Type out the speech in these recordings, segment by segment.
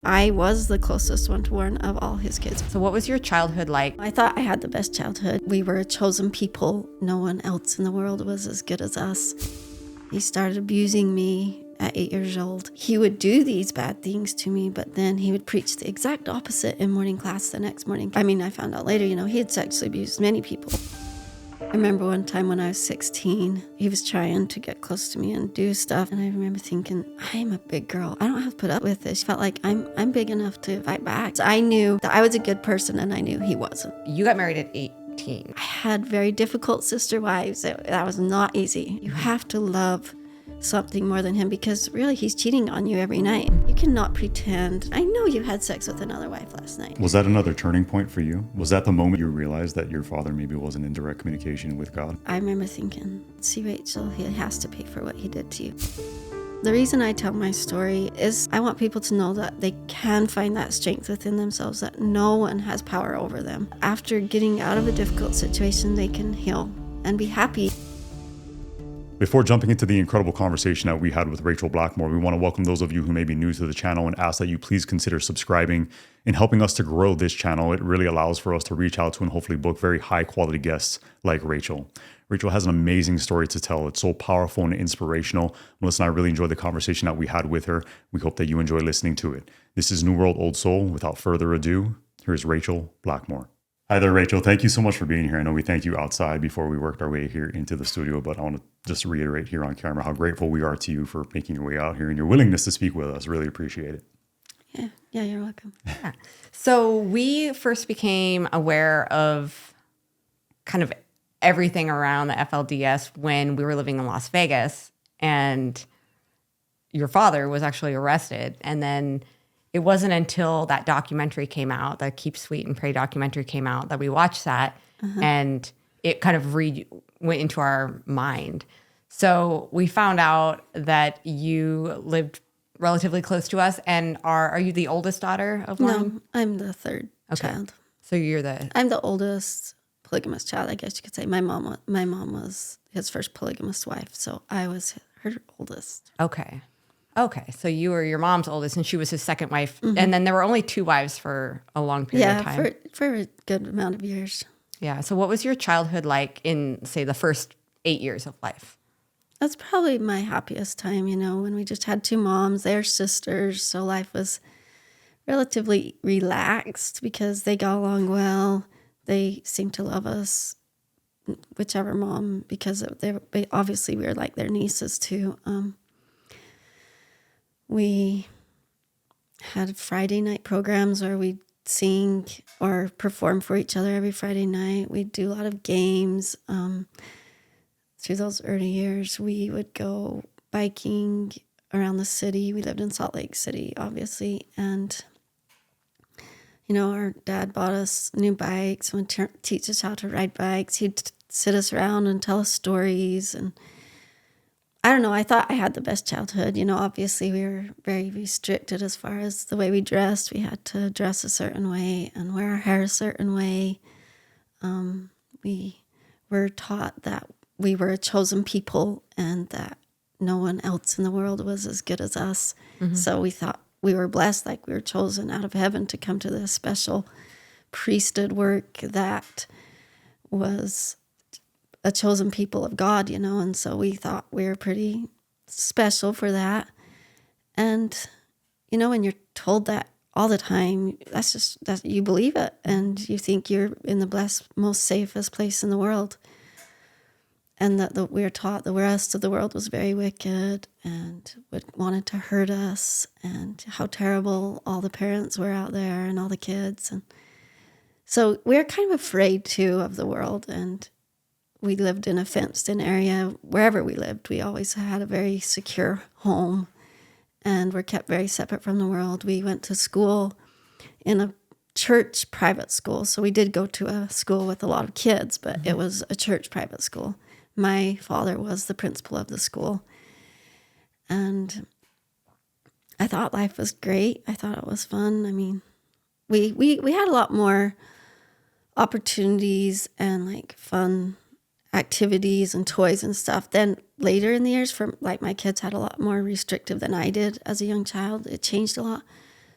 I was the closest one to Warren of all his kids. So what was your childhood like? I thought I had the best childhood. We were a chosen people. No one else in the world was as good as us. He started abusing me at 8 years old. He would do these bad things to me, but then he would preach the exact opposite in morning class the next morning. I found out later, he had sexually abused many people. I remember one time when I was 16, he was trying to get close to me and do stuff. And I remember thinking, I'm a big girl. I don't have to put up with this. I felt like I'm big enough to fight back. So I knew that I was a good person and I knew he wasn't. You got married at 18. I had very difficult sister wives. That was not easy. You have to love something more than him because really he's cheating on you every night. You cannot pretend. I know you had sex with another wife last night. Was that another turning point for you? Was that the moment you realized that your father maybe wasn't in direct communication with God? I remember thinking, see Rachel, he has to pay for what he did to you. The reason I tell my story is I want people to know that they can find that strength within themselves, that no one has power over them. After getting out of a difficult situation, they can heal and be happy. Before jumping into the incredible conversation that we had with Rachel Blackmore, we want to welcome those of you who may be new to the channel and ask that you please consider subscribing and helping us to grow this channel. It really allows for us to reach out to and hopefully book very high quality guests like Rachel. Rachel has an amazing story to tell. It's so powerful and inspirational. Melissa and I really enjoyed the conversation that we had with her. We hope that you enjoy listening to it. This is New World, Old Soul. Without further ado, here's Rachel Blackmore. Hi there, Rachel. Thank you so much for being here. I know we thanked you outside before we worked our way here into the studio, but I want to just reiterate here on camera how grateful we are to you for making your way out here and your willingness to speak with us. Really appreciate it. Yeah, you're welcome. Yeah. So we first became aware of kind of everything around the FLDS when we were living in Las Vegas, and your father was actually arrested. And then it wasn't until that documentary came out, the Keep Sweet and Pray documentary came out, that we watched that, and it kind of went into our mind. So we found out that you lived relatively close to us, and are you the oldest daughter of Warren? No, I'm the third child. So I'm the oldest polygamous child, I guess you could say. My mom was his first polygamous wife, so I was her oldest. Okay, so you were your mom's oldest, and she was his second wife. And then there were only two wives for a long period of time. Yeah, for a good amount of years. Yeah, so what was your childhood like in, say, the first 8 years of life? That's probably my happiest time, when we just had two moms, they're sisters, so life was relatively relaxed because they got along well. They seemed to love us, whichever mom, because obviously we were like their nieces too. We had Friday night programs where we'd sing or perform for each other every Friday night. We'd do a lot of games. Through those early years, we would go biking around the city. We lived in Salt Lake City, obviously. And, our dad bought us new bikes and would teach us how to ride bikes. He'd sit us around and tell us stories. And I don't know, I thought I had the best childhood. Obviously we were very restricted as far as the way we dressed. We had to dress a certain way and wear our hair a certain way. We were taught that we were a chosen people and that no one else in the world was as good as us. So we thought we were blessed, like we were chosen out of heaven to come to this special priesthood work that was a chosen people of God, and so we thought we were pretty special for that. And, when you're told that all the time, that you believe it and you think you're in the blessed, most safest place in the world. And that we were taught the rest of the world was very wicked and wanted to hurt us, and how terrible all the parents were out there and all the kids. And so we were kind of afraid too of the world, and we lived in a fenced-in area. Wherever we lived, we always had a very secure home, and we're kept very separate from the world. We went to school in a church private school, so we did go to a school with a lot of kids, but it was a church private school. My father was the principal of the school, and I thought life was great. I thought it was fun. We had a lot more opportunities and fun activities and toys and stuff. Then later in the years, my kids had a lot more restrictive than I did as a young child. It changed a lot.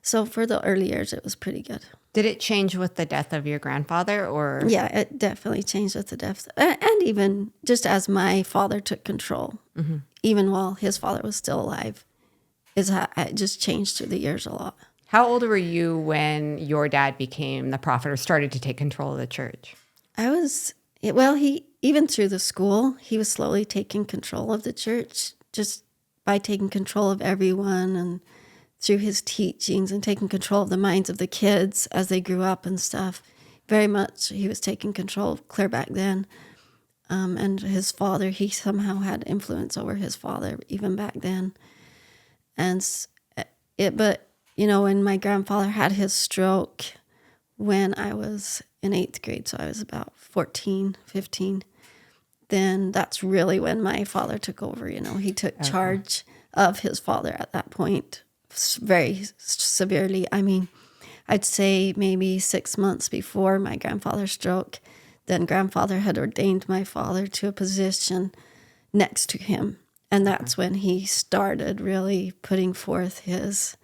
So for the early years, it was pretty good. Did it change with the death of your grandfather, or? Yeah, it definitely changed with the death. And even just as my father took control, even while his father was still alive, it just changed through the years a lot. How old were you when your dad became the prophet or started to take control of the church? Even through the school, he was slowly taking control of the church, just by taking control of everyone and through his teachings and taking control of the minds of the kids as they grew up and stuff. Very much he was taking control clear back then. And his father, he somehow had influence over his father even back then. But when my grandfather had his stroke when I was in 8th grade, so I was about 14, 15, then that's really when my father took over. He took charge of his father at that point very severely. I mean, I'd say maybe 6 months before my grandfather's stroke, then grandfather had ordained my father to a position next to him. And that's when he started really putting forth his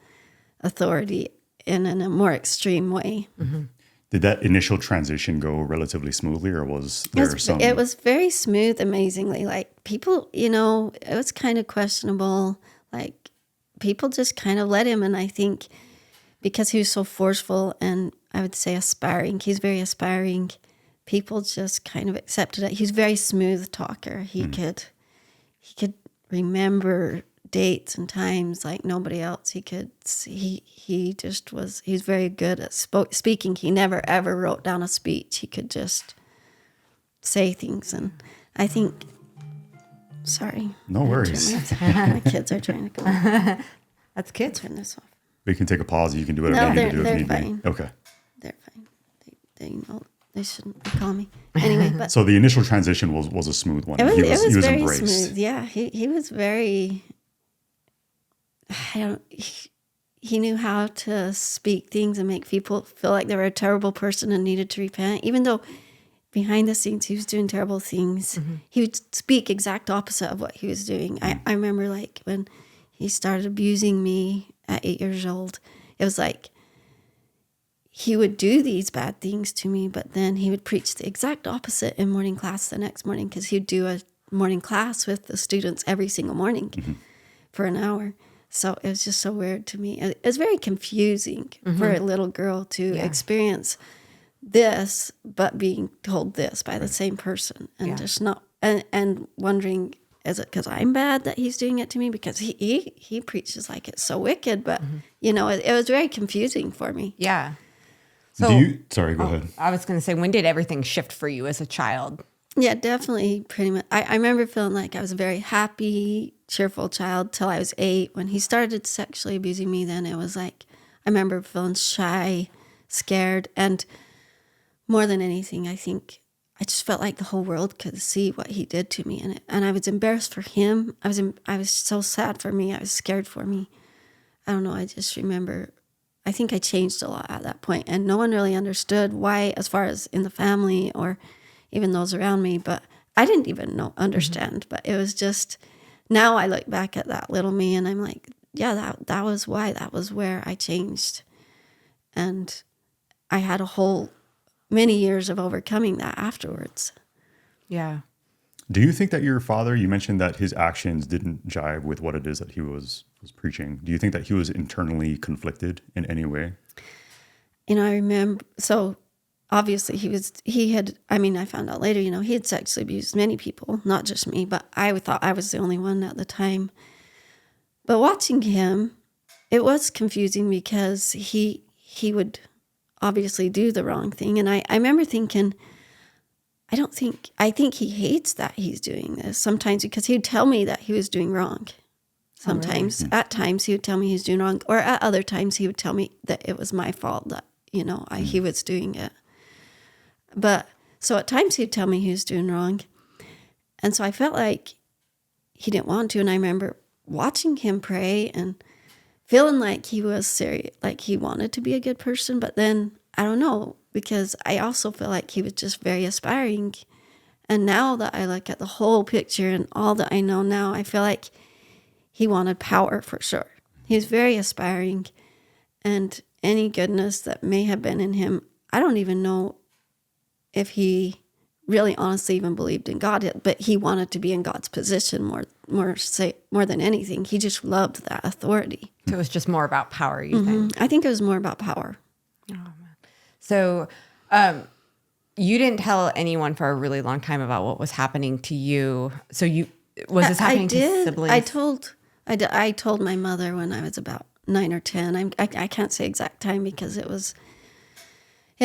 authority in a more extreme way. Mm-hmm. Did that initial transition go relatively smoothly, or was there some? It was very smooth, amazingly. Like people, it was kind of questionable. Like people just kind of let him. And I think because he was so forceful and I would say aspiring, he's very aspiring, people just kind of accepted it. He's a very smooth talker. He could remember dates and times like nobody else. He's very good at speaking. He never ever wrote down a speech. He could just say things. And I think, sorry. No worries. My kids are trying to go. That's kids. Turn this off. We can take a pause. You can do whatever you need to do if they're need fine. be. Okay. They're fine. They shouldn't call me. Anyway, but So the initial transition was a smooth one. it was he was very embraced. smooth. Yeah, he was very. He knew how to speak things and make people feel like they were a terrible person and needed to repent, even though behind the scenes he was doing terrible things. Mm-hmm. He would speak exact opposite of what he was doing. I remember like when he started abusing me at 8 years old, it was like he would do these bad things to me, but then he would preach the exact opposite in morning class the next morning, because he'd do a morning class with the students every single morning for an hour. So it was just so weird to me. It was very confusing for a little girl to experience this, but being told this by the same person, and just not and wondering, is it because I'm bad that he's doing it to me? Because he preaches like it's so wicked, but it was very confusing for me. Yeah. So, sorry, go ahead. I was going to say, when did everything shift for you as a child? Yeah, definitely, pretty much. I remember feeling like I was a very happy, cheerful child till I was 8. When he started sexually abusing me, then it was like, I remember feeling shy, scared, and more than anything, I think I just felt like the whole world could see what he did to me, and I was embarrassed for him. I was so sad for me. I was scared for me. I don't know. I just remember, I think I changed a lot at that point, and no one really understood why, as far as in the family or even those around me, but I didn't even understand. But it was just, now I look back at that little me and I'm like, yeah, that was why, that was where I changed. And I had many years of overcoming that afterwards. Yeah. Do you think that your father, you mentioned that his actions didn't jive with what it is that he was preaching. Do you think that he was internally conflicted in any way? I remember, so obviously I found out later, he had sexually abused many people, not just me, but I thought I was the only one at the time. But watching him, it was confusing because he would obviously do the wrong thing. And I remember thinking, I think he hates that he's doing this sometimes, because he would tell me that he was doing wrong. Sometimes, at times he would tell me he was doing wrong, or at other times he would tell me that it was my fault that, he was doing it. But so at times he'd tell me he was doing wrong. And so I felt like he didn't want to. And I remember watching him pray and feeling like he was serious, like he wanted to be a good person. But then I don't know, because I also feel like he was just very aspiring. And now that I look at the whole picture and all that I know now, I feel like he wanted power for sure. He was very aspiring. And any goodness that may have been in him, I don't even know if he really honestly even believed in God, but he wanted to be in God's position more than anything. He just loved that authority. So it was just more about power, you think? I think it was more about power. Oh, man. So you didn't tell anyone for a really long time about what was happening to you. So was this happening to siblings? I told my mother when I was about 9 or 10. I can't say exact time because it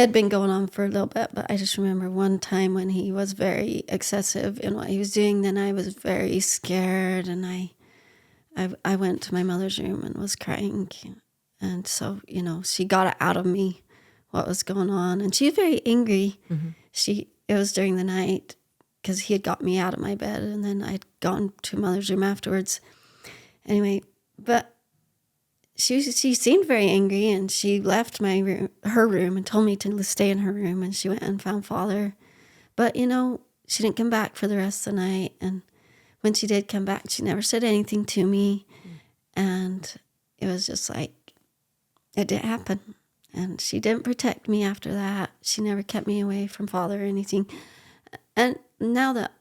had been going on for a little bit, but I just remember one time when he was very excessive in what he was doing. Then I was very scared, and I went to my mother's room and was crying. And so, she got it out of me what was going on. And she was very angry. Mm-hmm. It was during the night because he had got me out of my bed, and then I'd gone to mother's room afterwards. Anyway, but she seemed very angry, and she left her room and told me to stay in her room, and she went and found Father. But, she didn't come back for the rest of the night. And when she did come back, she never said anything to me. And it was just like, it didn't happen. And she didn't protect me after that. She never kept me away from Father or anything. And now that,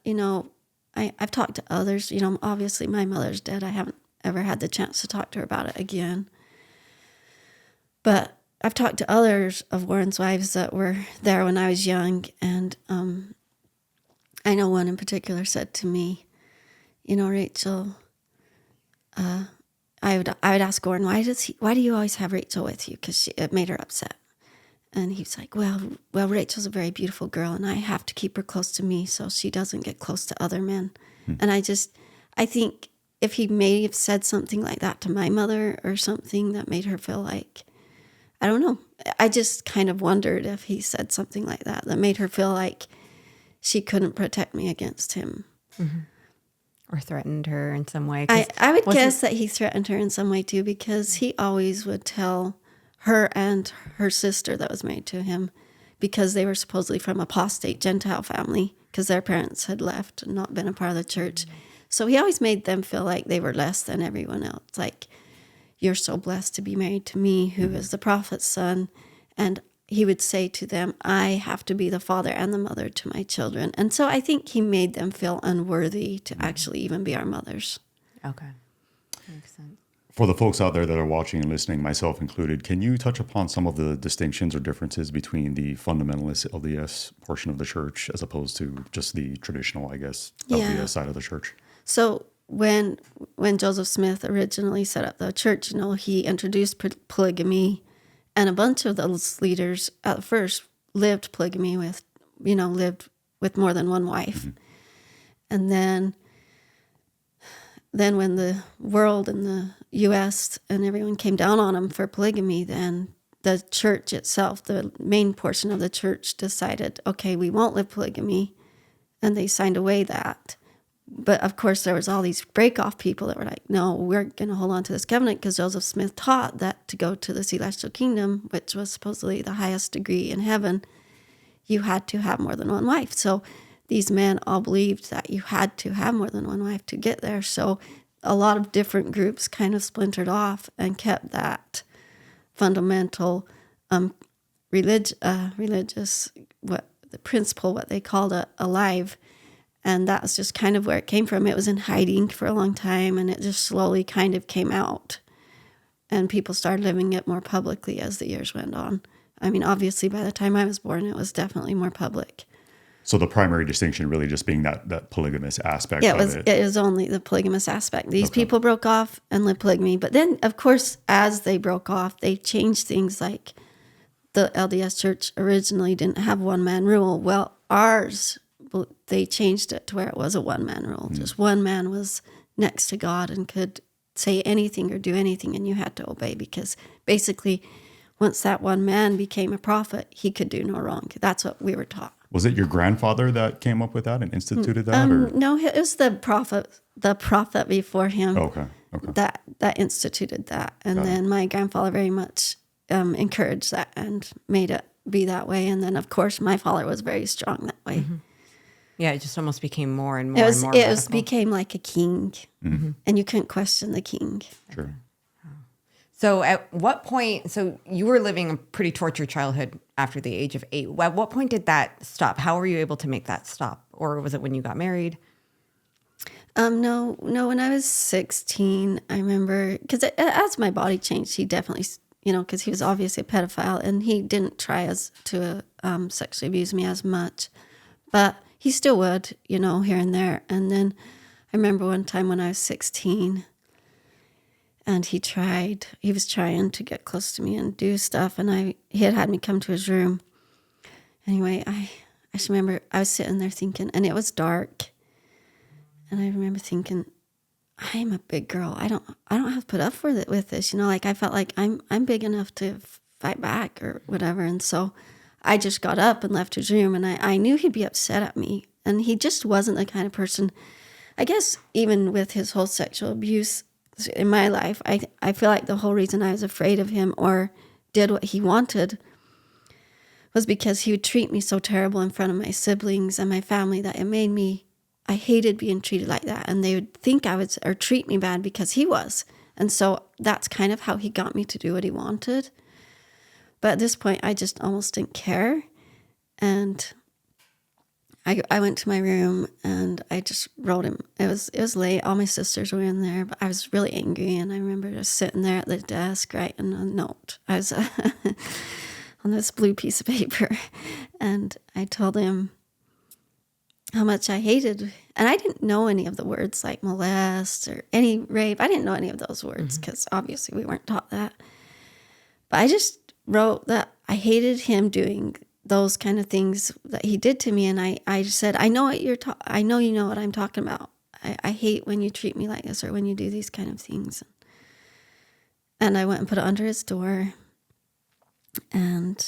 I've talked to others, obviously my mother's dead. I haven't ever had the chance to talk to her about it again. But I've talked to others of Warren's wives that were there when I was young, and I know one in particular said to me, Rachel, I would ask Warren, why do you always have Rachel with you? Because it made her upset. And he's like, well, Rachel's a very beautiful girl, and I have to keep her close to me so she doesn't get close to other men. And I think if he may have said something like that to my mother or something that made her feel like, I don't know. I just kind of wondered if he said something like that made her feel like she couldn't protect me against him. Mm-hmm. Or threatened her in some way. I would guess that he threatened her in some way too, because he always would tell her and her sister that was married to him, because they were supposedly from apostate Gentile family, because their parents had left and not been a part of the church. So he always made them feel like they were less than everyone else. Like, you're so blessed to be married to me, who is the prophet's son. And he would say to them, I have to be the father and the mother to my children. And so I think he made them feel unworthy to actually even be our mothers. Okay. Makes sense. For the folks out there that are watching and listening, myself included, can you touch upon some of the distinctions or differences between the fundamentalist LDS portion of the church as opposed to just the traditional, I guess, LDS side of the church? So when Joseph Smith originally set up the church, he introduced polygamy, and a bunch of those leaders at first lived polygamy lived with more than one wife. Mm-hmm. And then when the world and the U.S. and everyone came down on them for polygamy, then the church itself, the main portion of the church, decided, okay, we won't live polygamy, and they signed away that. But of course, there was all these break-off people that were like, no, we're going to hold on to this covenant, because Joseph Smith taught that to go to the celestial kingdom, which was supposedly the highest degree in heaven, you had to have more than one wife. So these men all believed that you had to have more than one wife to get there. So a lot of different groups kind of splintered off and kept that fundamental religious, what they called it, alive. And that's just kind of where it came from. It was in hiding for a long time, and it just slowly kind of came out. And people started living it more publicly as the years went on. I mean, obviously, by the time I was born, it was definitely more public. So the primary distinction really just being that polygamous aspect of it. It was only the polygamous aspect. These people broke off and lived polygamy. But then, of course, as they broke off, they changed things. Like the LDS Church originally didn't have one-man rule. Well, ours, they changed it to where it was a one-man rule. Mm. Just one man was next to God and could say anything or do anything, and you had to obey, because basically once that one man became a prophet, he could do no wrong. That's what we were taught. Was it your grandfather that came up with that and instituted that? Or? No, it was the prophet before him. Okay. That instituted that. And then my grandfather very much encouraged that and made it be that way. And then, of course, my father was very strong that way. Mm-hmm. Yeah, it just almost became more and more and more radical. It became like a king, and you couldn't question the king. Sure. So at what point, so you were living a pretty tortured childhood after the age of 8. At what point did that stop? How were you able to make that stop? Or was it when you got married? No, when I was 16, I remember, because as my body changed, he definitely, because he was obviously a pedophile, and he didn't try to sexually abuse me as much, but he still would, here and there. And then I remember one time when I was 16, and he was trying to get close to me and do stuff, and he had me come to his room. Anyway, I just remember I was sitting there thinking, and it was dark, and I remember thinking, I am a big girl. I don't have to put up with this. I felt like I'm big enough to fight back or whatever. And so I just got up and left his room, and I knew he'd be upset at me. And he just wasn't the kind of person, I guess, even with his whole sexual abuse in my life, I feel like the whole reason I was afraid of him or did what he wanted was because he would treat me so terrible in front of my siblings and my family that it made me, I hated being treated like that. And they would think or treat me bad because he was. And so that's kind of how he got me to do what he wanted. But at this point, I just almost didn't care. And I went to my room and I just wrote him. It was late. All my sisters were in there, but I was really angry. And I remember just sitting there at the desk writing a note. I was on this blue piece of paper. And I told him how much I hated. And I didn't know any of the words like molest or any rape. I didn't know any of those words because obviously we weren't taught that. But I just wrote that I hated him doing those kind of things that he did to me. And I just said, I know what I know you know what I'm talking about. I hate when you treat me like this or when you do these kind of things. And I went and put it under his door. And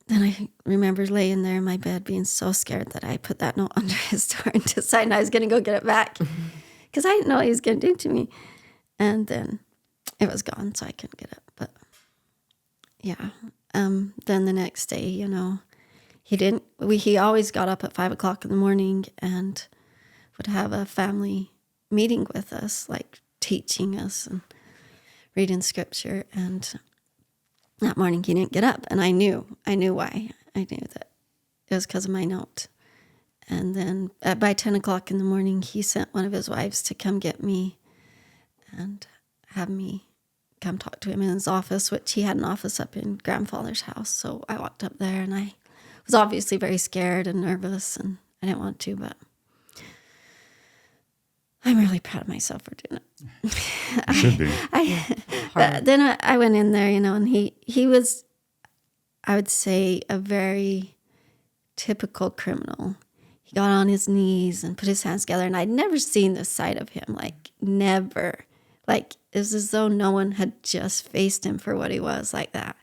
then I remember laying there in my bed being so scared that I put that note under his door and decided I was going to go get it back because I didn't know what he was going to do to me. And then it was gone, so I couldn't get it. But yeah. Then the next day, he always got up at 5 o'clock in the morning and would have a family meeting with us, like teaching us and reading scripture. And that morning he didn't get up, and I knew why. I knew that it was because of my note. And then by 10 o'clock in the morning, he sent one of his wives to come get me and have me come talk to him in his office, which he had an office up in grandfather's house. So I walked up there, and I was obviously very scared and nervous, and I didn't want to, but I'm really proud of myself for doing it. You should be. Then I went in there, and he was, I would say, a very typical criminal. He got on his knees and put his hands together, and I'd never seen this side of him, like never. Like, it was as though no one had just faced him for what he was like that.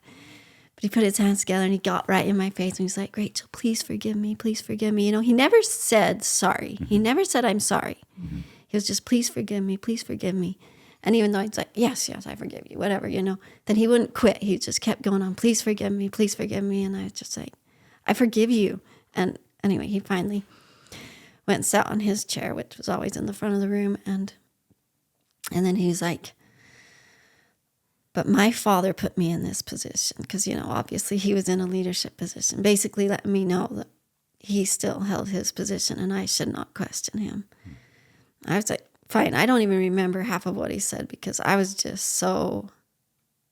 But he put his hands together and he got right in my face and he was like, Rachel, please forgive me. Please forgive me. He never said sorry. He never said, I'm sorry. He was just, please forgive me. Please forgive me. And even though he's like, yes, I forgive you, whatever, then he wouldn't quit. He just kept going on, please forgive me. Please forgive me. And I was just like, I forgive you. And anyway, he finally went and sat on his chair, which was always in the front of the room. And then he's like, but my father put me in this position because, obviously he was in a leadership position, basically letting me know that he still held his position and I should not question him. I was like, fine. I don't even remember half of what he said because I was just so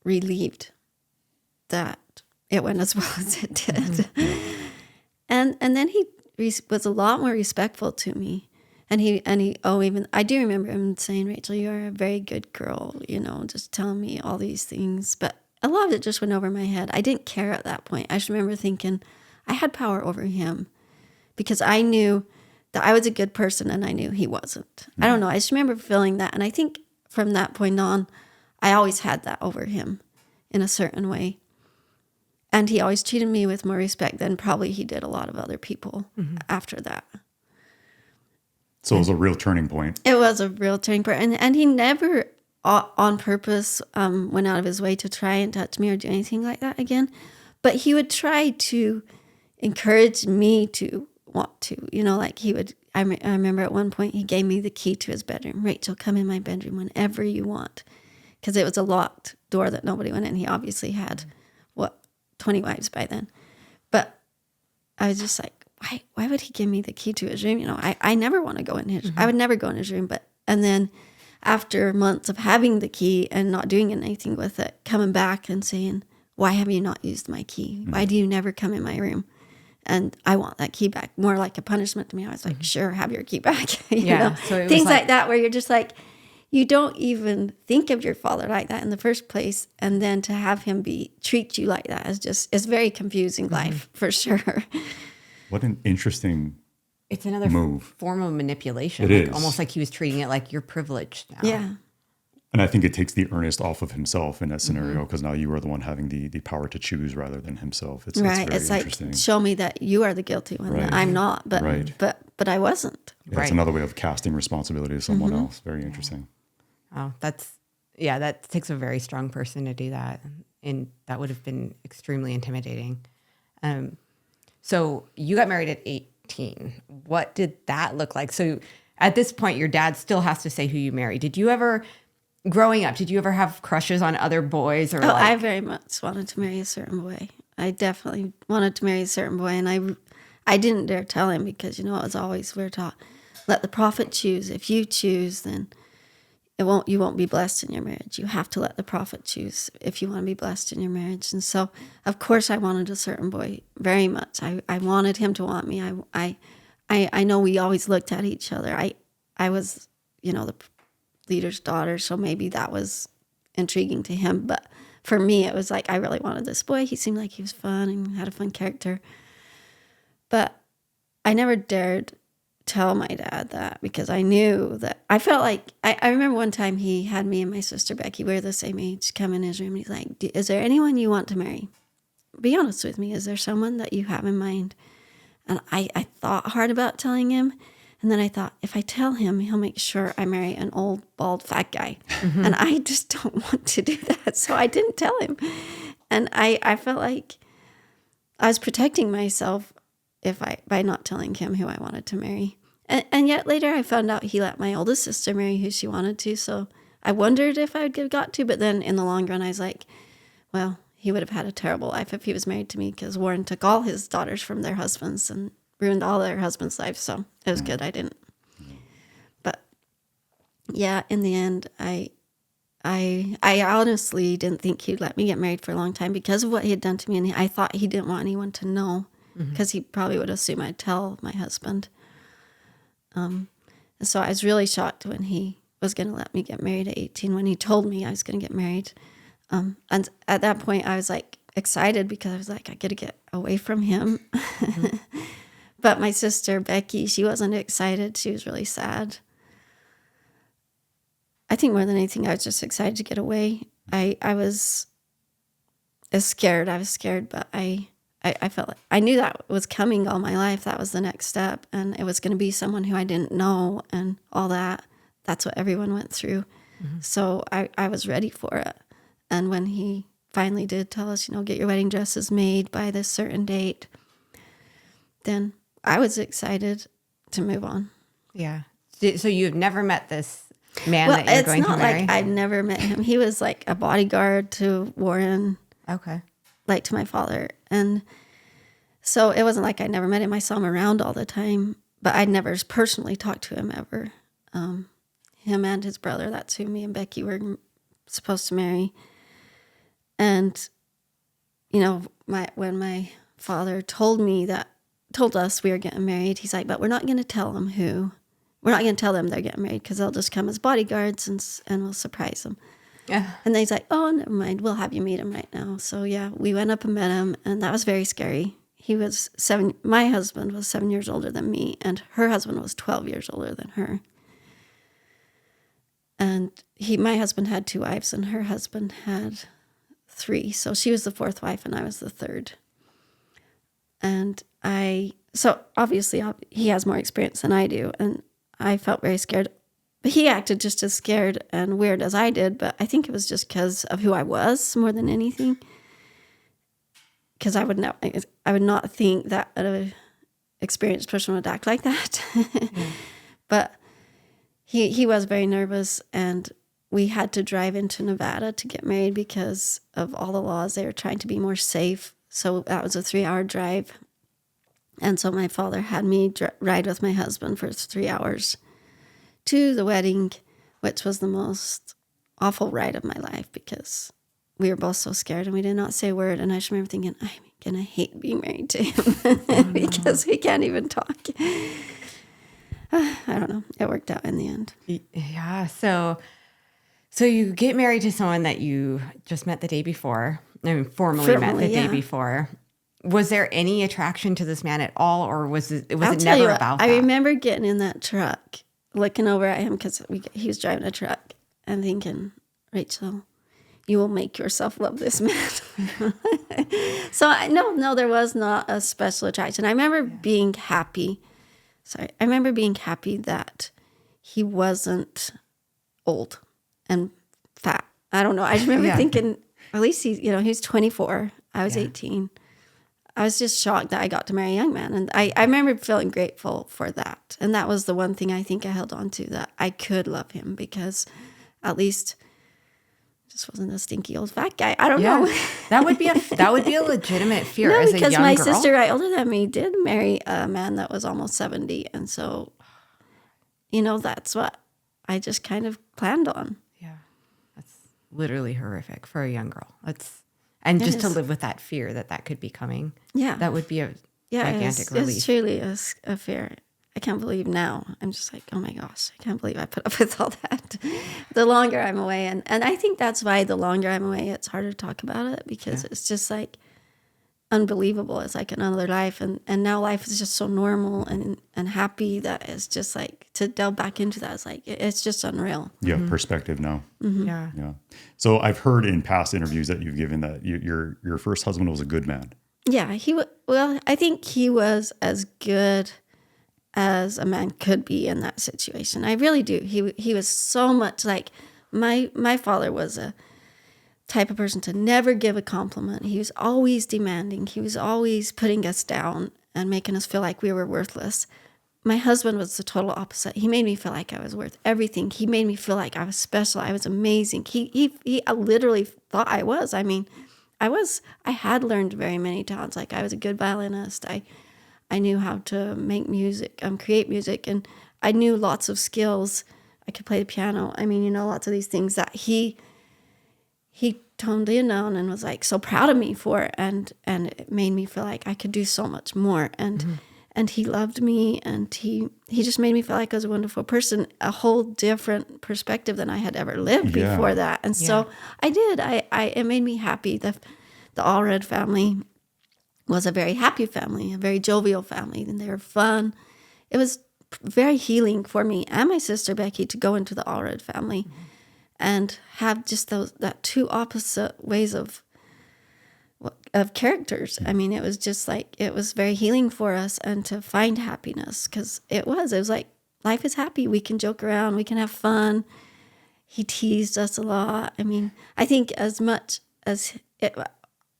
relieved that it went as well as it did. And then he was a lot more respectful to me. And I do remember him saying, Rachel, you're a very good girl, just telling me all these things. But a lot of it just went over my head. I didn't care at that point. I just remember thinking I had power over him because I knew that I was a good person and I knew he wasn't. I don't know. I just remember feeling that. And I think from that point on, I always had that over him in a certain way. And he always treated me with more respect than probably he did a lot of other people after that. So it was a real turning point. It was a real turning point. And he never on purpose went out of his way to try and touch me or do anything like that again. But he would try to encourage me to want to, like he would. I remember at one point he gave me the key to his bedroom. Rachel, come in my bedroom whenever you want. because it was a locked door that nobody went in. He obviously had, 20 wives by then. But I was just like, why would he give me the key to his room? I never want to go in his, I would never go in his room. And then after months of having the key and not doing anything with it, coming back and saying, why have you not used my key? Why do you never come in my room? And I want that key back, more like a punishment to me. I was like, sure, have your key back. you know? So it was Things like that, where you're just like, you don't even think of your father like that in the first place. And then to have him treat you like that it's very confusing life for sure. What an interesting It's another move. Form of manipulation. It is. Almost like he was treating it like you're privileged now. Yeah. And I think it takes the earnest off of himself in that scenario, because now you are the one having the power to choose rather than himself. It's Right. very It's like, interesting. show me that you are the guilty one. Right. That I'm not, but I wasn't. Yeah, Right. It's another way of casting responsibility to someone else. Very interesting. Oh, that takes a very strong person to do that. And that would have been extremely intimidating. So you got married at 18. What did that look like? So at this point, your dad still has to say who you married. Growing up, did you ever have crushes on other boys? I very much wanted to marry a certain boy. I definitely wanted to marry a certain boy. And I didn't dare tell him because, it was always, we're taught, let the prophet choose. If you choose, then you won't be blessed in your marriage. You have to let the prophet choose if you want to be blessed in your marriage. And so, of course, I wanted a certain boy very much. I wanted him to want me. I know we always looked at each other. I was, the leader's daughter, so maybe that was intriguing to him. But for me, it was like I really wanted this boy. He seemed like he was fun and had a fun character. But I never dared tell my dad that because I knew that I felt like I remember one time he had me and my sister Becky, we're the same age, come in his room and he's like, is there anyone you want to marry? Be honest with me. Is there someone that you have in mind? And I thought hard about telling him. And then I thought, if I tell him, he'll make sure I marry an old, bald, fat guy. And I just don't want to do that. So I didn't tell him. And I felt like I was protecting myself by not telling him who I wanted to marry. And yet later I found out he let my oldest sister marry who she wanted to. So I wondered if I would have got to. But then in the long run, I was like, well, he would have had a terrible life if he was married to me because Warren took all his daughters from their husbands and ruined all their husbands' lives. So it was good I didn't. But yeah, in the end, I honestly didn't think he'd let me get married for a long time because of what he had done to me. And I thought he didn't want anyone to know because he probably would assume I'd tell my husband. And so I was really shocked when he was going to let me get married at 18, when he told me I was going to get married. And at that point, I was like excited because I was like, I got to get away from him. But my sister, Becky, she wasn't excited. She was really sad. I think more than anything, I was just excited to get away. I was scared. I was scared, but I felt like I knew that was coming all my life. That was the next step. And it was going to be someone who I didn't know and all that. That's what everyone went through. So I was ready for it. And when he finally did tell us, get your wedding dresses made by this certain date, then I was excited to move on. Yeah. So you've never met this man that you're going to marry? It's not like I've never met him. He was like a bodyguard to Warren. Okay. Like to my father. And so it wasn't like I never met him. I saw him around all the time, but I'd never personally talked to him ever. Him and his brother, that's who me and Becky were supposed to marry. And, when my father told us we were getting married, he's like, but we're not going to tell them who. We're not going to tell them they're getting married because they'll just come as bodyguards and we'll surprise them. Yeah. And then he's like, oh, never mind. We'll have you meet him right now. So, yeah, we went up and met him, and that was very scary. He was my husband was 7 years older than me, and her husband was 12 years older than her. And my husband had 2 wives, and her husband had 3. So she was the 4th wife, and I was the 3rd. And so obviously he has more experience than I do, and I felt very scared. But he acted just as scared and weird as I did, but I think it was just because of who I was more than anything. Because I would not think that an experienced person would act like that. But he was very nervous, and we had to drive into Nevada to get married because of all the laws. They were trying to be more safe. So that was a 3-hour drive. And so my father had me ride with my husband for 3 hours to the wedding, which was the most awful ride of my life because we were both so scared and we did not say a word. And I just remember thinking, I'm going to hate being married to him because we can't even talk. I don't know. It worked out in the end. Yeah. So you get married to someone that you just met the day before. I mean, formally met the day before. Was there any attraction to this man at all, or was it never about that? I remember getting in that truck, looking over at him because he was driving a truck, and thinking, Rachel, you will make yourself love this man. So no, there was not a special attraction. I remember being happy. I remember being happy that he wasn't old and fat. I don't know. I just remember thinking, at least he's 24. I was 18. I was just shocked that I got to marry a young man. And I remember feeling grateful for that. And that was the one thing I think I held on to, that I could love him because at least just wasn't a stinky old fat guy. I don't know. That would be a legitimate fear as a young girl. Because my sister, right older than me, did marry a man that was almost 70. And so, that's what I just kind of planned on. Yeah. That's literally horrific for a young girl. And just to live with that fear that could be coming. Yeah. That would be a gigantic relief. It's truly a fear. I can't believe now. I'm just like, oh my gosh, I can't believe I put up with all that. The longer I'm away. And I think that's why the longer I'm away, it's harder to talk about it because it's just like unbelievable. It's like another life. And now life is just so normal and happy that it's just like to delve back into that. It's like, it's just unreal. You have perspective now. Mm-hmm. Yeah. So I've heard in past interviews that you've given that your first husband was a good man. Yeah. I think he was as good as a man could be in that situation. I really do. He was so much like my father was a type of person to never give a compliment. He was always demanding. He was always putting us down and making us feel like we were worthless. My husband was the total opposite. He made me feel like I was worth everything. He made me feel like I was special. I was amazing. He literally thought I was. I mean, I had learned very many talents. Like I was a good violinist. I knew how to make music, create music, and I knew lots of skills. I could play the piano. I mean, lots of these things that he toned in on and was like so proud of me for, and it made me feel like I could do so much more. And he loved me, and he just made me feel like I was a wonderful person, a whole different perspective than I had ever lived before that. And so I did. It made me happy. The Allred family was a very happy family, a very jovial family, and they were fun. It was very healing for me and my sister Becky to go into the Allred family and have just that two opposite ways of characters. I mean, it was just like, it was very healing for us, and to find happiness, because it was like, life is happy. We can joke around. We can have fun. He teased us a lot. I mean, I think as much as I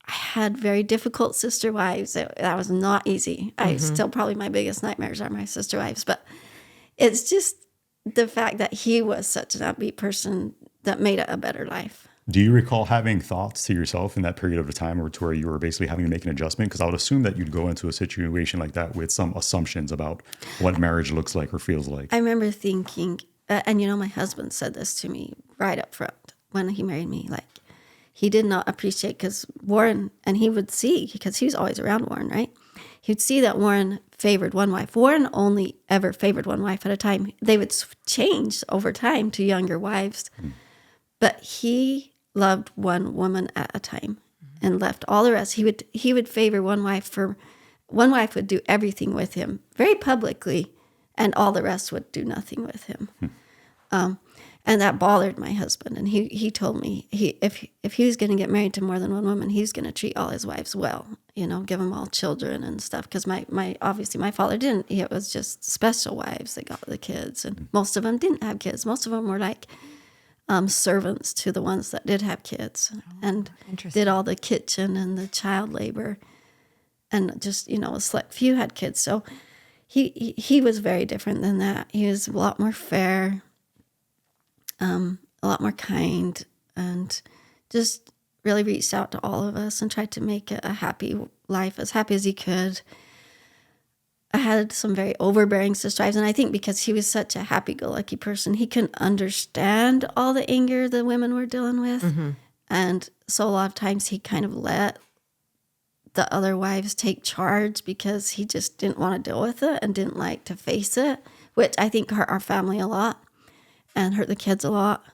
had very difficult sister wives, that was not easy. Still probably my biggest nightmares are my sister wives, but it's just the fact that he was such an upbeat person that made it a better life. Do you recall having thoughts to yourself in that period of time, or to where you were basically having to make an adjustment? Because I would assume that you'd go into a situation like that with some assumptions about what marriage looks like or feels like. I remember thinking, and my husband said this to me right up front when he married me, like, he did not appreciate, because Warren, and he would see, because he was always around Warren, right? He would see that Warren favored one wife. Warren only ever favored one wife at a time. They would change over time to younger wives. But he loved one woman at a time and left all the rest. He would favor one wife. For one wife would do everything with him very publicly, and all the rest would do nothing with him. And that bothered my husband. And he told me if he was going to get married to more than one woman, he was going to treat all his wives well, give them all children and stuff. Because obviously my father didn't. It was just special wives that got the kids, and most of them didn't have kids. Most of them were like servants to the ones that did have kids, and did all the kitchen and the child labor, and just a select few had kids. So he was very different than that. He was a lot more fair, a a lot more kind, and just really reached out to all of us and tried to make it a happy life, as happy as he could. I had some very overbearing sister wives, and I think because he was such a happy-go-lucky person, he couldn't understand all the anger the women were dealing with. And so a lot of times he kind of let the other wives take charge because he just didn't want to deal with it and didn't like to face it, which I think hurt our family a lot and hurt the kids a lot.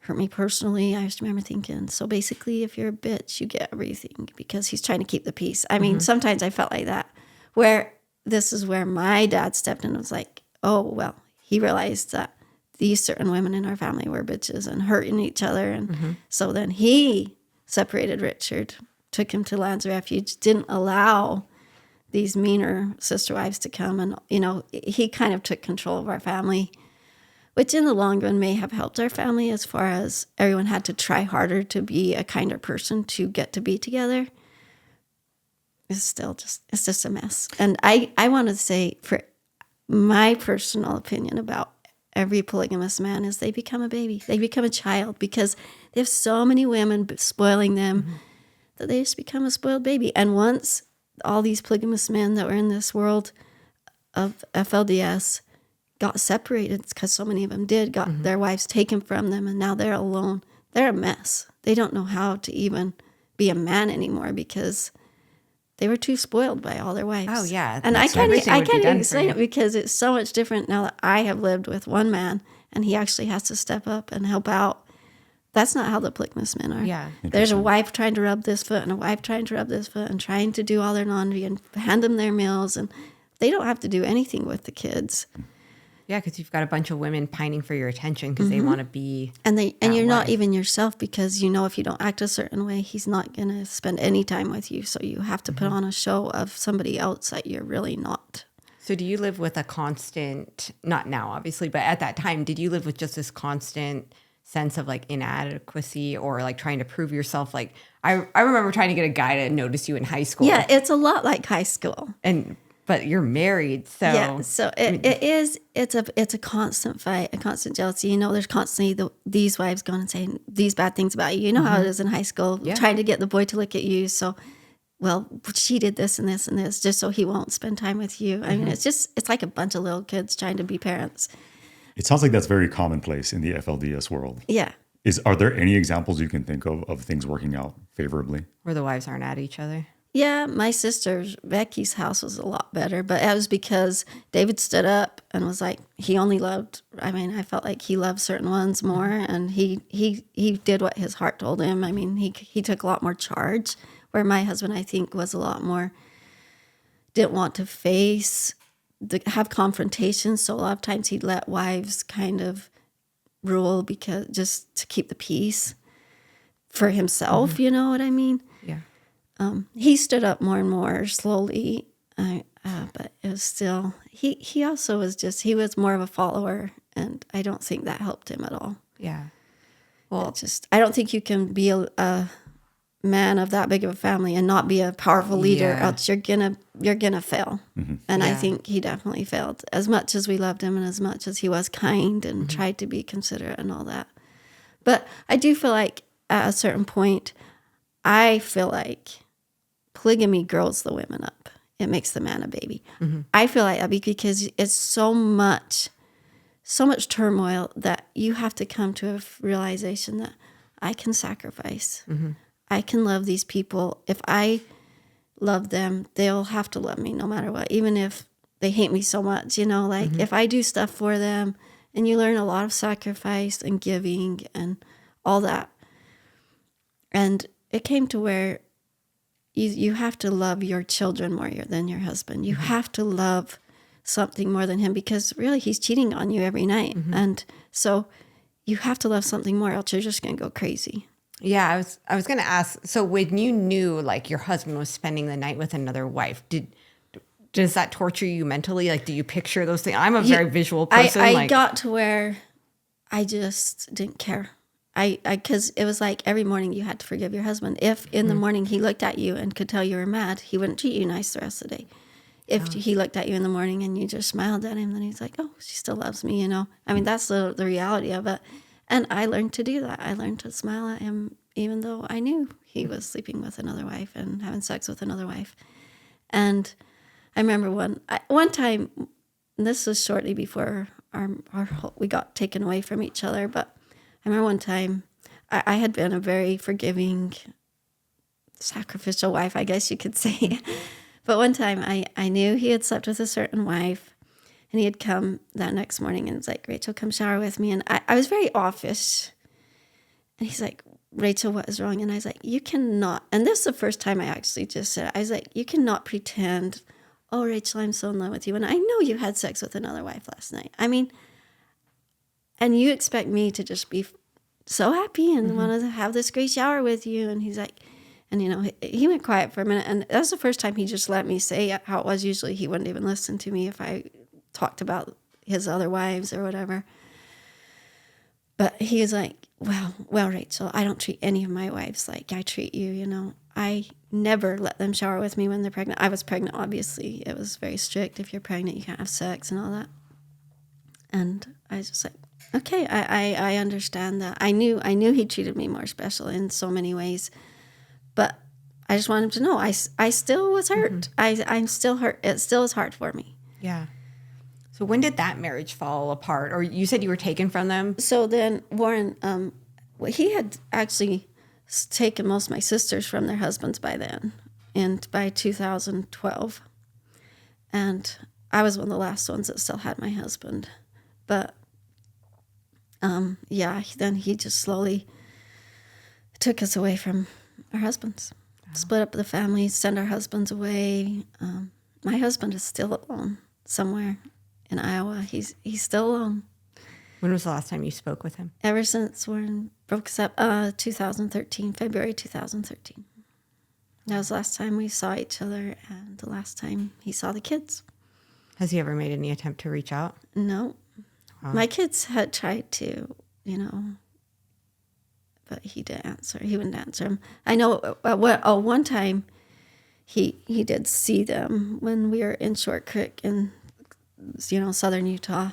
Hurt me personally. I just remember thinking, so basically if you're a bitch, you get everything, because he's trying to keep the peace. I mean, sometimes I felt like that, where this is where my dad stepped in and was like, oh, well, he realized that these certain women in our family were bitches and hurting each other. And so then he separated Richard, took him to lands of refuge, didn't allow these meaner sister wives to come. And, you know, he kind of took control of our family, which in the long run may have helped our family, as far as everyone had to try harder to be a kinder person to get to be together. It's just a mess. And I want to say, for my personal opinion about every polygamous man, is they become a baby. They become a child, because they have so many women spoiling them that they just become a spoiled baby. And once all these polygamous men that were in this world of FLDS got separated, because so many of them got their wives taken from them, and now they're alone. They're a mess. They don't know how to even be a man anymore, because they were too spoiled by all their wives. Oh, yeah. And I can't even explain you. it, because it's so much different now that I have lived with one man and he actually has to step up and help out. That's not how the polygamous men are. Yeah. There's a wife trying to rub this foot and a wife trying to rub this foot and trying to do all their laundry and hand them their meals. And they don't have to do anything with the kids. Yeah, because you've got a bunch of women pining for your attention because they want to be. And you're not wife. even yourself, because you know if you don't act a certain way, he's not going to spend any time with you. So you have to put on a show of somebody else that you're really not. So do you live with a constant, not now obviously, but at that time, did you live with just this constant sense of like inadequacy, or like trying to prove yourself? Like I remember trying to get a guy to notice you in high school. Yeah, it's a lot like high school. But you're married, so yeah. So it's a constant fight, a constant jealousy. You know, there's constantly these wives going and saying these bad things about you. You know how it is in high school, trying to get the boy to look at you. So, well, she did this and this and this just so he won't spend time with you. I mean, it's like a bunch of little kids trying to be parents. It sounds like that's very commonplace in the FLDS world. Yeah. Are there any examples you can think of things working out favorably? where the wives aren't at each other. Yeah, my sister's, Becky's house was a lot better, but that was because David stood up and was like, he only loved, I mean, I felt like he loved certain ones more, and he did what his heart told him. I mean, he took a lot more charge, where my husband, I think, was a lot more, didn't want to have confrontations, so a lot of times he'd let wives kind of rule because just to keep the peace for himself, you know what I mean? Yeah. He stood up more and more slowly, but it was still, he also was he was more of a follower, and I don't think that helped him at all. Yeah. Well, I don't think you can be a man of that big of a family and not be a powerful leader, else you're gonna fail. Mm-hmm. And I think he definitely failed, as much as we loved him and as much as he was kind and tried to be considerate and all that. But I do feel like at a certain point, I feel like polygamy grows the women up. It makes the man a baby. Mm-hmm. I feel like that because it's so much turmoil that you have to come to a realization that I can sacrifice. Mm-hmm. I can love these people. If I love them, they'll have to love me no matter what, even if they hate me so much, you know, like if I do stuff for them, and you learn a lot of sacrifice and giving and all that. And it came to where you have to love your children more than your husband. You have to love something more than him, because really he's cheating on you every night. Mm-hmm. And so you have to love something more, else you're just going to go crazy. Yeah, I was going to ask, so when you knew like your husband was spending the night with another wife, does that torture you mentally? Like, do you picture those things? I'm a very visual person. I got to where I just didn't care. Because it was like every morning you had to forgive your husband. If in the morning he looked at you and could tell you were mad, he wouldn't treat you nice the rest of the day. If he looked at you in the morning and you just smiled at him, then he's like, oh, she still loves me, you know? I mean, that's the reality of it. And I learned to do that. I learned to smile at him, even though I knew he was sleeping with another wife and having sex with another wife. And I remember one time, and this was shortly before we got taken away from each other, but I remember one time I had been a very forgiving, sacrificial wife, I guess you could say. But one time I knew he had slept with a certain wife, and he had come that next morning and was like, Rachel, come shower with me. And I was very offish. And he's like, Rachel, what is wrong? And I was like, you cannot. And this is the first time I actually just said it. I was like, you cannot pretend, oh, Rachel, I'm so in love with you. And I know you had sex with another wife last night. I mean, and you expect me to just be so happy and want to have this great shower with you. And he's like, and you know, he went quiet for a minute. And that was the first time he just let me say how it was. Usually he wouldn't even listen to me if I talked about his other wives or whatever. But he was like, well, Rachel, I don't treat any of my wives like I treat you, you know. I never let them shower with me when they're pregnant. I was pregnant, obviously. It was very strict. If you're pregnant, you can't have sex and all that. And I was just like, okay, I understand that. I knew he treated me more special in so many ways. But I just wanted him to know I still was hurt. I'm still hurt. It still is hard for me. Yeah. So when did that marriage fall apart? Or you said you were taken from them? So then Warren, he had actually taken most of my sisters from their husbands by then, and by 2012. And I was one of the last ones that still had my husband. But, then he just slowly took us away from our husbands. Split up the family, send our husbands away. My husband is still alone somewhere in Iowa. He's still alone. When was the last time you spoke with him? Ever since Warren broke us up, 2013, February 2013. That was the last time we saw each other and the last time he saw the kids. Has he ever made any attempt to reach out? No. Wow. My kids had tried to, but he didn't answer. He wouldn't answer them. I know one time he did see them when we were in Short Creek in southern Utah,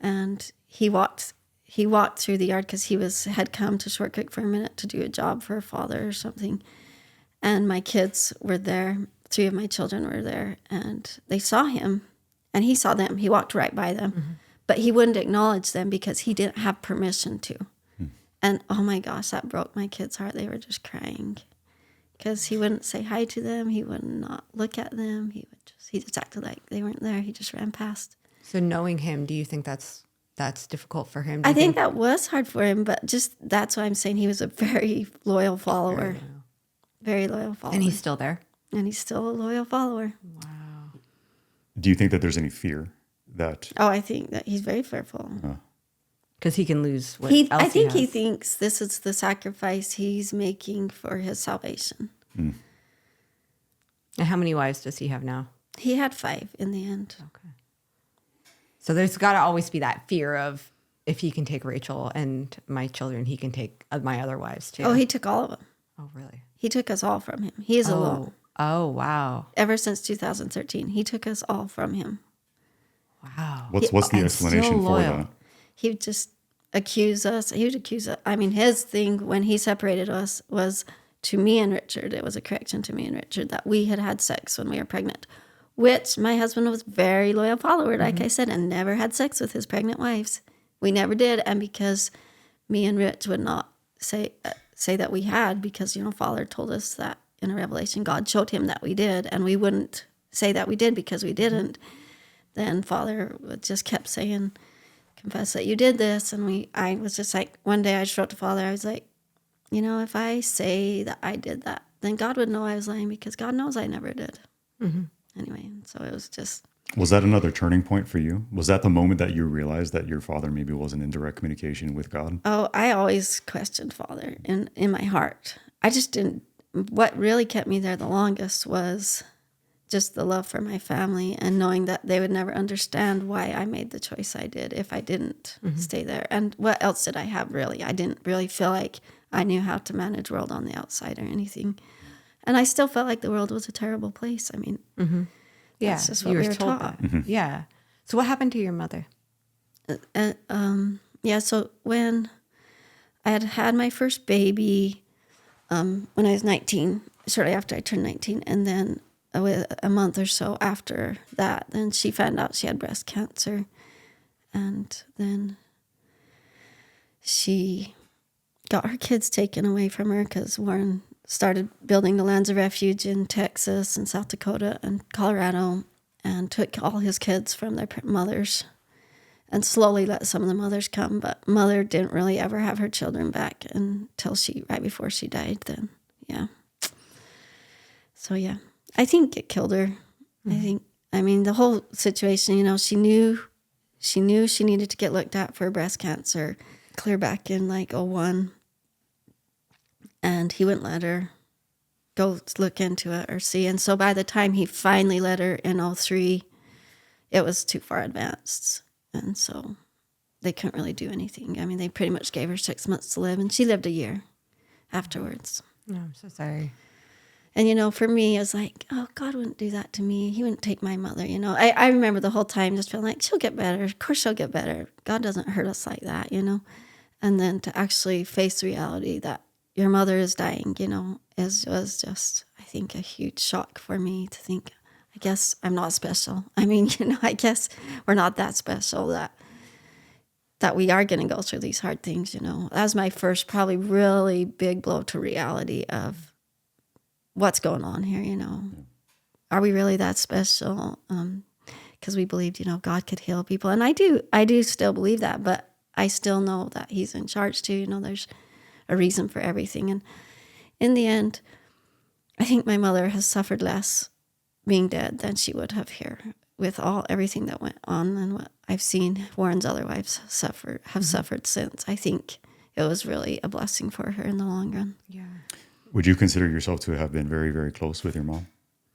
and he walked through the yard because he had come to Short Creek for a minute to do a job for a father or something, and my kids were there. 3 of my children were there, and they saw him, and he saw them. He walked right by them, but he wouldn't acknowledge them because he didn't have permission to. And oh my gosh, that broke my kids' heart. They were just crying because he wouldn't say hi to them. He would not look at them. He just acted like they weren't there. He just ran past. So knowing him, do you think that's difficult for him? I think that was hard for him, but just that's why I'm saying he was a very loyal follower. Very loyal follower. And he's still there? And he's still a loyal follower. Wow. Do you think that there's any fear that... Oh, I think that he's very fearful. Because he can lose what I think he has. thinks this is the sacrifice he's making for his salvation. And how many wives does he have now? He had 5 in the end. Okay. So there's got to always be that fear of, if he can take Rachel and my children, he can take my other wives too. Oh, he took all of them. Oh, really? He took us all from him. He is alone. Oh, wow. Ever since 2013, he took us all from him. Wow. What's the explanation for that? He would just accuse us. He would accuse us. I mean, his thing when he separated us was to me and Richard. It was a correction to me and Richard that we had sex when we were pregnant, which my husband was very loyal follower, like I said, and never had sex with his pregnant wives. We never did. And because me and Rich would not say that we had, because, Father told us that in a revelation, God showed him that we did, and we wouldn't say that we did because we didn't. Then Father just kept saying, confess that you did this. And I was just like, one day I just wrote to Father, I was like, if I say that I did that, then God would know I was lying because God knows I never did. Anyway, so it was just... Was that another turning point for you? Was that the moment that you realized that your father maybe wasn't in direct communication with God? Oh, I always questioned Father in my heart. I just didn't... What really kept me there the longest was just the love for my family and knowing that they would never understand why I made the choice I did if I didn't stay there. And what else did I have, really? I didn't really feel like I knew how to manage world on the outside or anything. And I still felt like the world was a terrible place. I mean, that's just what we were taught. Yeah. So what happened to your mother? Yeah, so when I had my first baby when I was 19, shortly after I turned 19, and then a month or so after that, then she found out she had breast cancer, and then she got her kids taken away from her because Warren started building the lands of refuge in Texas and South Dakota and Colorado, and took all his kids from their mothers and slowly let some of the mothers come. But mother didn't really ever have her children back until right before she died then. Yeah. So, yeah, I think it killed her. I mean, the whole situation, she knew she needed to get looked at for breast cancer clear back in like 2001. And he wouldn't let her go look into it or see. And so by the time he finally let her in 2003, it was too far advanced. And so they couldn't really do anything. I mean, they pretty much gave her 6 months to live, and she lived a year afterwards. Oh, I'm so sorry. And, for me, it was like, oh, God wouldn't do that to me. He wouldn't take my mother, I remember the whole time just feeling like, she'll get better. Of course she'll get better. God doesn't hurt us like that, And then to actually face the reality that your mother is dying, was just, I think, a huge shock for me to think, I guess I'm not special. I mean, I guess we're not that special that we are going to go through these hard things, That was my first probably really big blow to reality of what's going on here, Are we really that special? Because we believed, God could heal people. And I do still believe that, but I still know that he's in charge too. There's a reason for everything. And in the end, I think my mother has suffered less being dead than she would have here with everything that went on and what I've seen Warren's other wives have suffered since. I think it was really a blessing for her in the long run. Yeah. Would you consider yourself to have been very, very close with your mom?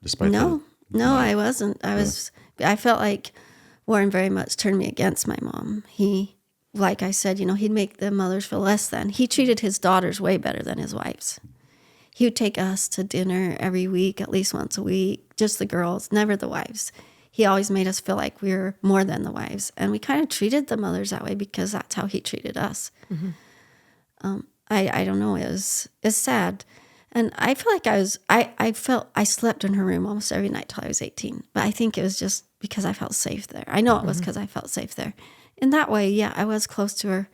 Despite No, I wasn't. I felt like Warren very much turned me against my mom. He, like I said, he'd make the mothers feel less than. He treated his daughters way better than his wives. He would take us to dinner every week, at least once a week, just the girls, never the wives. He always made us feel like we were more than the wives. And we kind of treated the mothers that way because that's how he treated us. Mm-hmm. I don't know, it's sad. And I feel like I slept in her room almost every night till I was 18. But I think it was just because I felt safe there. I know it was because I felt safe there. In that way, yeah, I was close to her.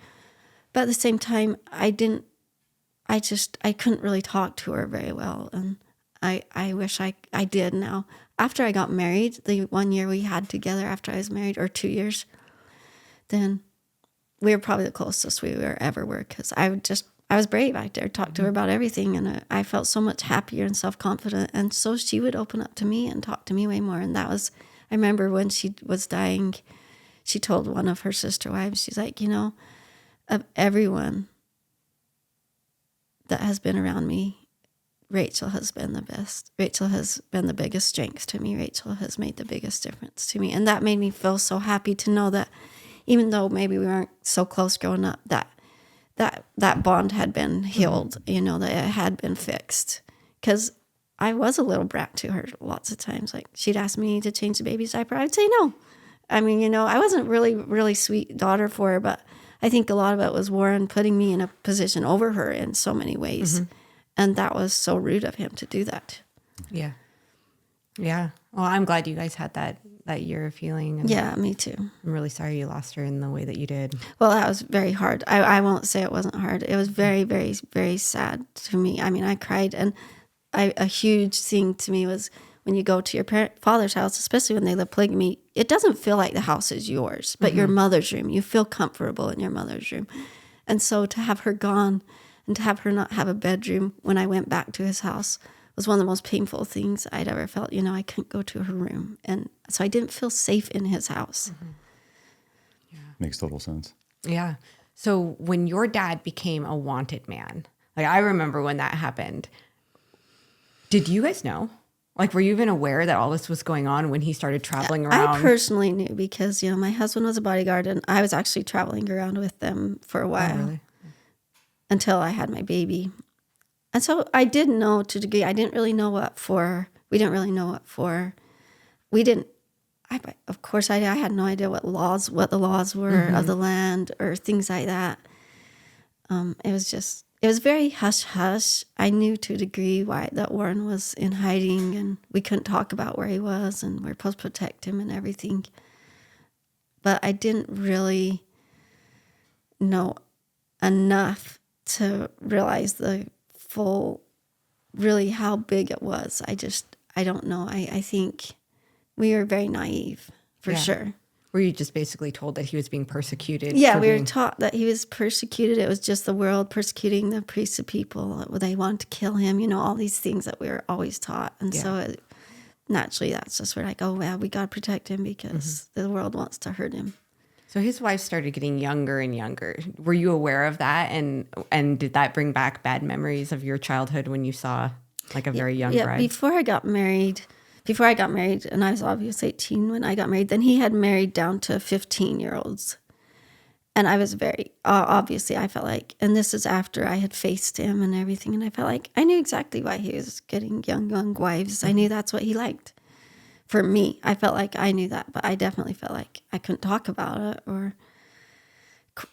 But at the same time, I couldn't really talk to her very well. And I wish I did now. After I got married, the 1 year we had together after I was married, or 2 years, then we were probably the closest we ever were, because I was brave. I dared talk to her about everything, and I felt so much happier and self-confident. And so she would open up to me and talk to me way more. And I remember when she was dying, she told one of her sister wives, she's like, of everyone that has been around me, Rachel has been the best. Rachel has been the biggest strength to me. Rachel has made the biggest difference to me. And that made me feel so happy to know that even though maybe we weren't so close growing up, that bond had been healed, that it had been fixed. Because I was a little brat to her lots of times. Like, she'd ask me to change the baby's diaper. I'd say no. I mean, I wasn't really, really sweet daughter for her, but I think a lot of it was Warren putting me in a position over her in so many ways. Mm-hmm. And that was so rude of him to do that. Yeah. Yeah. Well, I'm glad you guys had that year of healing. And yeah, me too. I'm really sorry you lost her in the way that you did. Well, that was very hard. I won't say it wasn't hard. It was very, very, very sad to me. I mean, I cried. And a huge thing to me was when you go to your father's house, especially when they live polygamy, it doesn't feel like the house is yours, but your mother's room. You feel comfortable in your mother's room. And so to have her gone and to have her not have a bedroom when I went back to his house was one of the most painful things I'd ever felt. I couldn't go to her room. And so I didn't feel safe in his house. Mm-hmm. Yeah. Makes total sense. Yeah. So when your dad became a wanted man, like, I remember when that happened, did you guys know? Like, were you even aware that all this was going on when he started traveling around? I personally knew because, my husband was a bodyguard and I was actually traveling around with them for a while. Oh, really? Until I had my baby. And so I did know to a degree. I didn't really know what for. We didn't really know what for. of course, I had no idea what the laws were of the land or things like that. It was very hush hush. I knew to a degree why that Warren was in hiding, and we couldn't talk about where he was, and we we're supposed to protect him and everything. But I didn't really know enough to realize the full, really how big it was. I don't know. I think we were very naive, for sure. Were you just basically told that he was being persecuted? Yeah, we were taught that he was persecuted. It was just the world persecuting the priesthood people. They wanted to kill him, all these things that we were always taught. And so naturally, that's just where like, oh, yeah, we got to protect him because the world wants to hurt him. So his wife started getting younger and younger. Were you aware of that? And did that bring back bad memories of your childhood when you saw like a very young bride? Before I got married, and I was obviously 18 when I got married, then he had married down to 15-year-olds. And I was very, obviously I felt like, and this is after I had faced him and everything, and I felt like I knew exactly why he was getting young wives. I knew that's what he liked. For me, I felt like I knew that, but I definitely felt like I couldn't talk about it.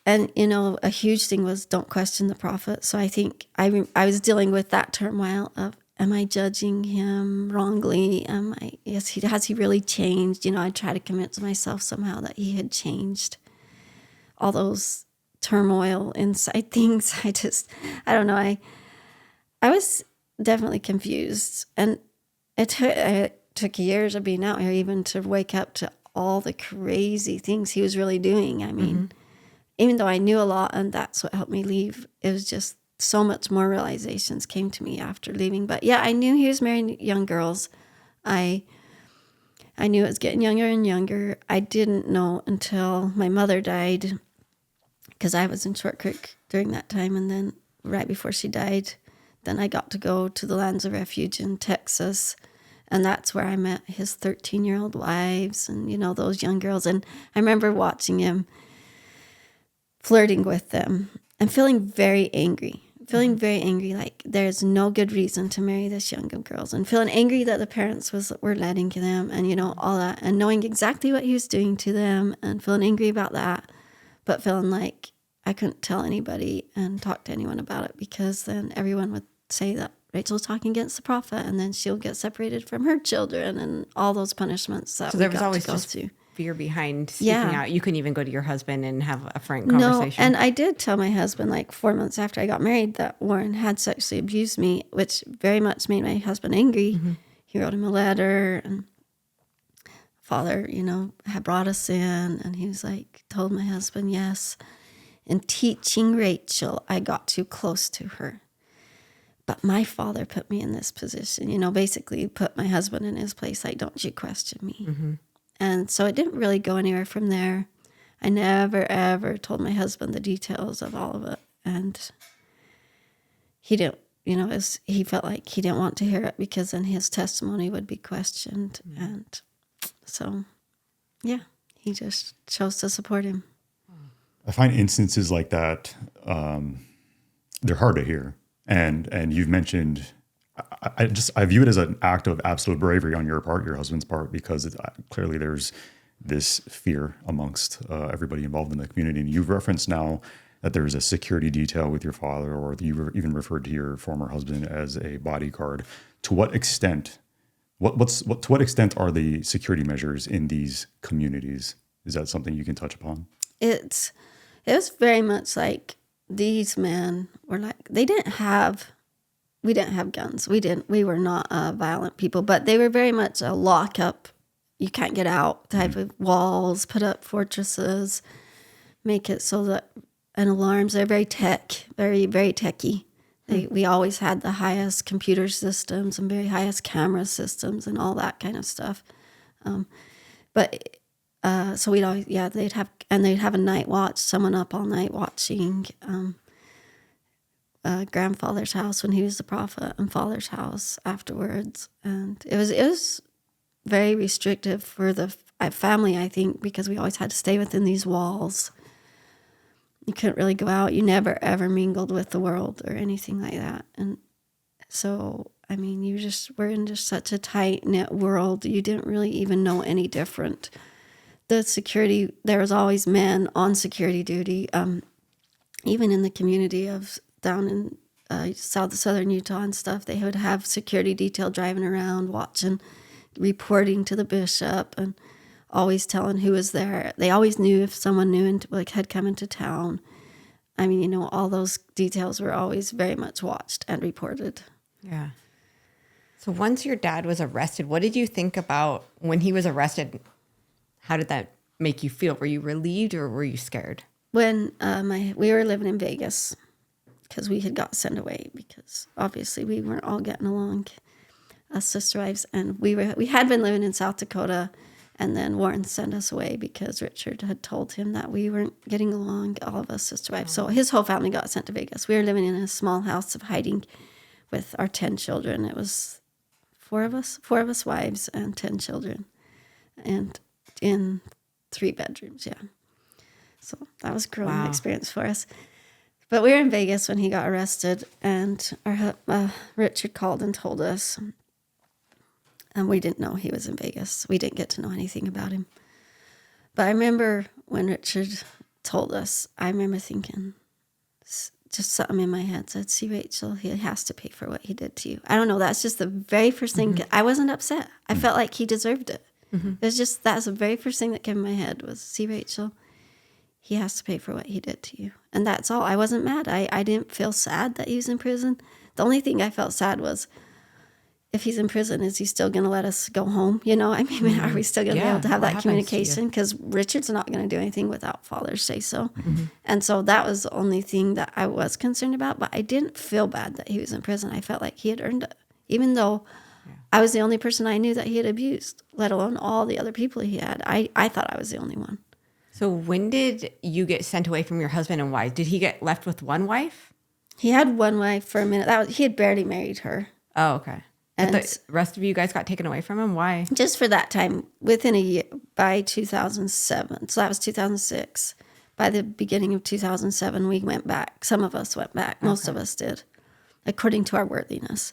And a huge thing was don't question the prophet. So I think I was dealing with that turmoil of, am I judging him wrongly? Has he really changed? I try to convince myself somehow that he had changed. All those turmoil inside things. I don't know. I was definitely confused. And it took years of being out here even to wake up to all the crazy things he was really doing. I mean, even though I knew a lot and that's what helped me leave, it was just so much more realizations came to me after leaving. But yeah, I knew he was marrying young girls. I knew it was getting younger and younger. I didn't know until my mother died, because I was in Short Creek during that time. And then right before she died, then I got to go to the Lands of Refuge in Texas. And that's where I met his 13-year-old wives and, those young girls. And I remember watching him flirting with them and feeling very angry, like there's no good reason to marry this young girls, and feeling angry that the parents were letting them, and all that, and knowing exactly what he was doing to them and feeling angry about that, but feeling like I couldn't tell anybody and talk to anyone about it, because then everyone would say that Rachel's talking against the prophet, and then she'll get separated from her children and all those punishments that so there was always just fear behind speaking out. You couldn't even go to your husband and have a frank conversation. No, and I did tell my husband like 4 months after I got married that Warren had sexually abused me, which very much made my husband angry. He wrote him a letter, and Father, had brought us in, and he was like, told my husband, yes, in teaching Rachel, I got too close to her. But my father put me in this position, basically put my husband in his place. Like, don't you question me. And so it didn't really go anywhere from there. I never, ever told my husband the details of all of it. And he didn't, he felt like he didn't want to hear it, because then his testimony would be questioned. And so, yeah, he just chose to support him. I find instances like that, they're hard to hear. And you've mentioned, I view it as an act of absolute bravery on your part, your husband's part, because clearly there's this fear amongst everybody involved in the community. And you've referenced now that there's a security detail with your father, or you even referred to your former husband as a bodyguard. To what extent, to what extent are the security measures in these communities? Is that something you can touch upon? It was very much like these men were like, we didn't have guns. We were not violent people, but they were very much a lock up, you can't get out type of walls, put up fortresses, make it so that, and alarms. They're very very, very techy. We always had the highest computer systems and very highest camera systems and all that kind of stuff. So we'd always, they'd have a night watch, someone up all night watching grandfather's house when he was the prophet, and father's house afterwards. And it was very restrictive for the family, I think, because we always had to stay within these walls. You couldn't really go out. You never, ever mingled with the world or anything like that. And so I mean, you just were in just such a tight-knit world. You didn't really even know any different. The security, there was always men on security duty, even in the community of down in southern Utah and stuff. They would have security detail driving around, watching, reporting to the bishop, and always telling who was there. They always knew if someone new had come into town. I mean, all those details were always very much watched and reported. Yeah. So once your dad was arrested, what did you think about when he was arrested? How did that make you feel? Were you relieved or were you scared? When we were living in Vegas, because we had got sent away because obviously we weren't all getting along, us sister wives, and we had been living in South Dakota, and then Warren sent us away because Richard had told him that we weren't getting along, all of us sister wives. So his whole family got sent to Vegas. We were living in a small house of hiding with our 10 children. It was four of us wives and 10 children, and in 3 bedrooms. Yeah. So that was a growing experience for us. But we were in Vegas when he got arrested, and our Richard called and told us, and we didn't know he was in Vegas. We didn't get to know anything about him. But I remember when Richard told us, I remember thinking, just something in my head said, see, Rachel, he has to pay for what he did to you. I don't know. That's just the very first thing. I wasn't upset. I felt like he deserved it. It was just, that's the very first thing that came in my head was, see, Rachel, he has to pay for what he did to you. And that's all. I wasn't mad. I didn't feel sad that he was in prison. The only thing I felt sad was, if he's in prison, is he still going to let us go home? I mean, are we still going to be able to have that communication? Because Richard's not going to do anything without Father's say so. And so that was the only thing that I was concerned about. But I didn't feel bad that he was in prison. I felt like he had earned it, even though I was the only person I knew that he had abused, let alone all the other people he had. I thought I was the only one. So when did you get sent away from your husband, and why? Did he get left with one wife? He had one wife for a minute. He had barely married her. Oh, okay. And but the rest of you guys got taken away from him? Why? Just for that time, within a year, by 2007. So that was 2006. By the beginning of 2007, we went back. Some of us went back. Most of us did, according to our worthiness.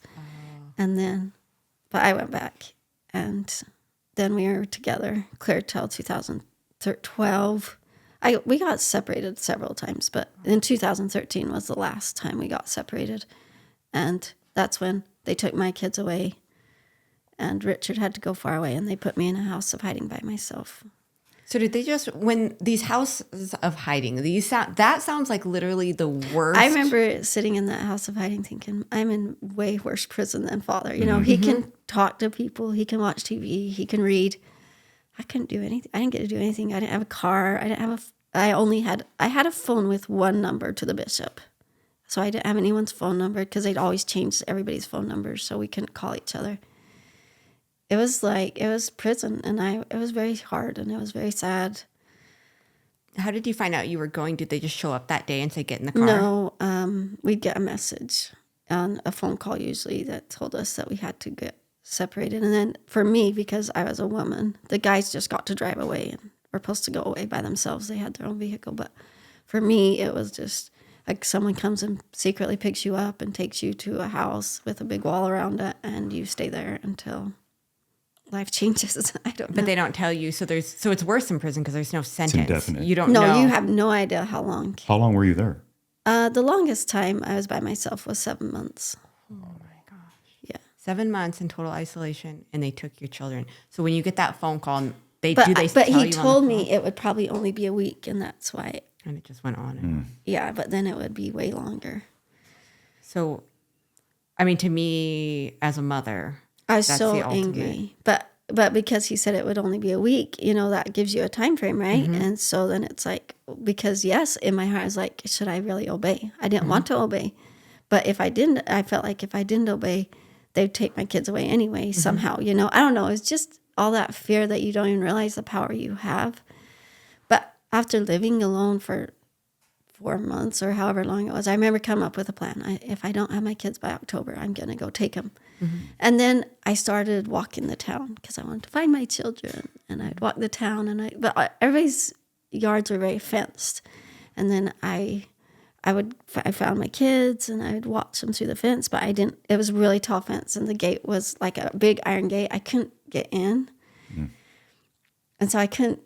And then, but I went back. And then we were together, clear till 2012. We got separated several times, but in 2013 was the last time we got separated. And that's when they took my kids away, and Richard had to go far away, and they put me in a house of hiding by myself. So did they just, when these houses of hiding, that sounds like literally the worst. I remember sitting in that house of hiding thinking, I'm in way worse prison than Father. He can talk to people, he can watch TV, he can read. I couldn't do anything. I didn't get to do anything. I didn't have a car. I had a phone with one number to the bishop. So I didn't have anyone's phone number because they'd always change everybody's phone numbers, so we couldn't call each other. It was prison, and it was very hard, and it was very sad. How did you find out you were going? Did they just show up that day and say, get in the car? No, we'd get a message on a phone call usually that told us that we had to get separated. And then for me, because I was a woman, the guys just got to drive away and were supposed to go away by themselves. They had their own vehicle. But for me, it was just like someone comes and secretly picks you up and takes you to a house with a big wall around it, and you stay there until life changes. I don't know. But they don't tell you. So it's worse in prison because there's no sentence. indefinite. You don't know. No, you have no idea how long. How long were you there? The longest time I was by myself was 7 months. Oh my gosh. Yeah. 7 months in total isolation, and they took your children. So when you get that phone call, But he told me it would probably only be a week, and that's why. And it just went on. Yeah, but then it would be way longer. So, I mean, to me as a mother, I was that's so the ultimate. angry. But because he said it would only be a week, that gives you a time frame, right? And so then it's like, because yes, in my heart I was like, should I really obey? I didn't want to obey. But if I didn't, I felt like if I didn't obey, they'd take my kids away anyway, somehow, I don't know. It's just all that fear that you don't even realize the power you have. But after living alone for 4 months or however long it was, I remember coming up with a plan. If I don't have my kids by October, I'm going to go take them. And then I started walking the town because I wanted to find my children. And I'd walk the town, but everybody's yards were very fenced. And then I I found my kids and I would watch them through the fence, but it was a really tall fence and the gate was like a big iron gate. I couldn't get in. And so I couldn't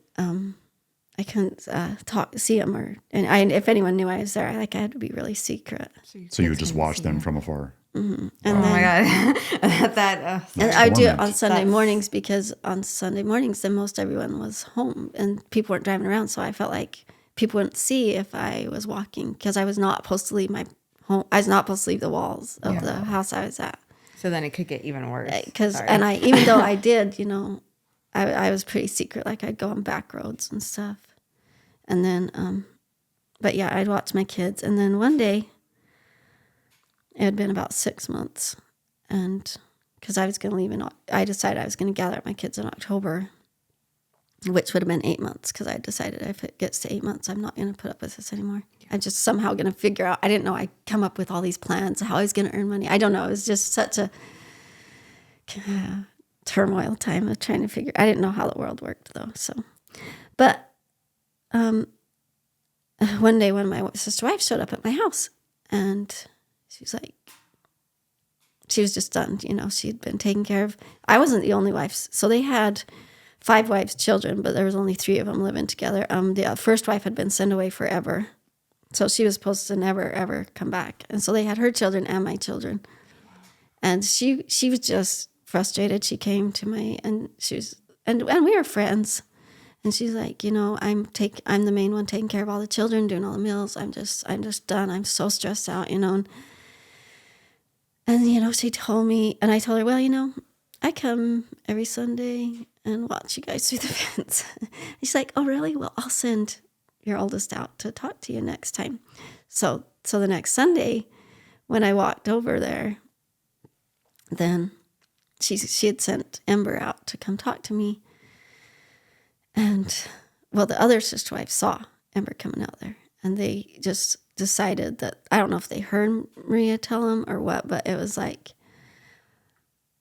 see them if anyone knew I was there, I had to be really secret. So you would just watch them from afar. And Oh my God. and I do it on Sunday mornings because on Sunday mornings, then most everyone was home and people weren't driving around. So I felt like people wouldn't see if I was walking because I was not supposed to leave my home. I was not supposed to leave the walls of the house I was at. So then it could get even worse. Even though I did, I was pretty secret. Like I'd go on back roads and stuff. And then, but yeah, I'd watch my kids. And then one day, it had been about 6 months. And because I was going to leave I decided I was going to gather up my kids in October, which would have been 8 months. Because I decided if it gets to 8 months, I'm not going to put up with this anymore. I'm just somehow going to figure out. I didn't know I'd come up with all these plans, how I was going to earn money. I don't know. It was just such a turmoil time of trying to figure. I didn't know how the world worked though. So, but one day, one of my sister wives showed up at my house, and she was just done. She'd been taken care of. I wasn't the only wife, so they had 5 wives, children, but there was only 3 of them living together. The first wife had been sent away forever, so she was supposed to never ever come back. And so they had her children and my children, and she was just frustrated. She came to me, and and we were friends. And she's like, I'm the main one taking care of all the children, doing all the meals. I'm just done. I'm so stressed out, And she told me, and I told her, well, I come every Sunday and watch you guys through the fence. She's like, oh, really? Well, I'll send your oldest out to talk to you next time. So the next Sunday, when I walked over there, then she had sent Ember out to come talk to me. And, well, the other sister wife saw Ember coming out there. And they just decided that, I don't know if they heard Maria tell them or what, but it was like,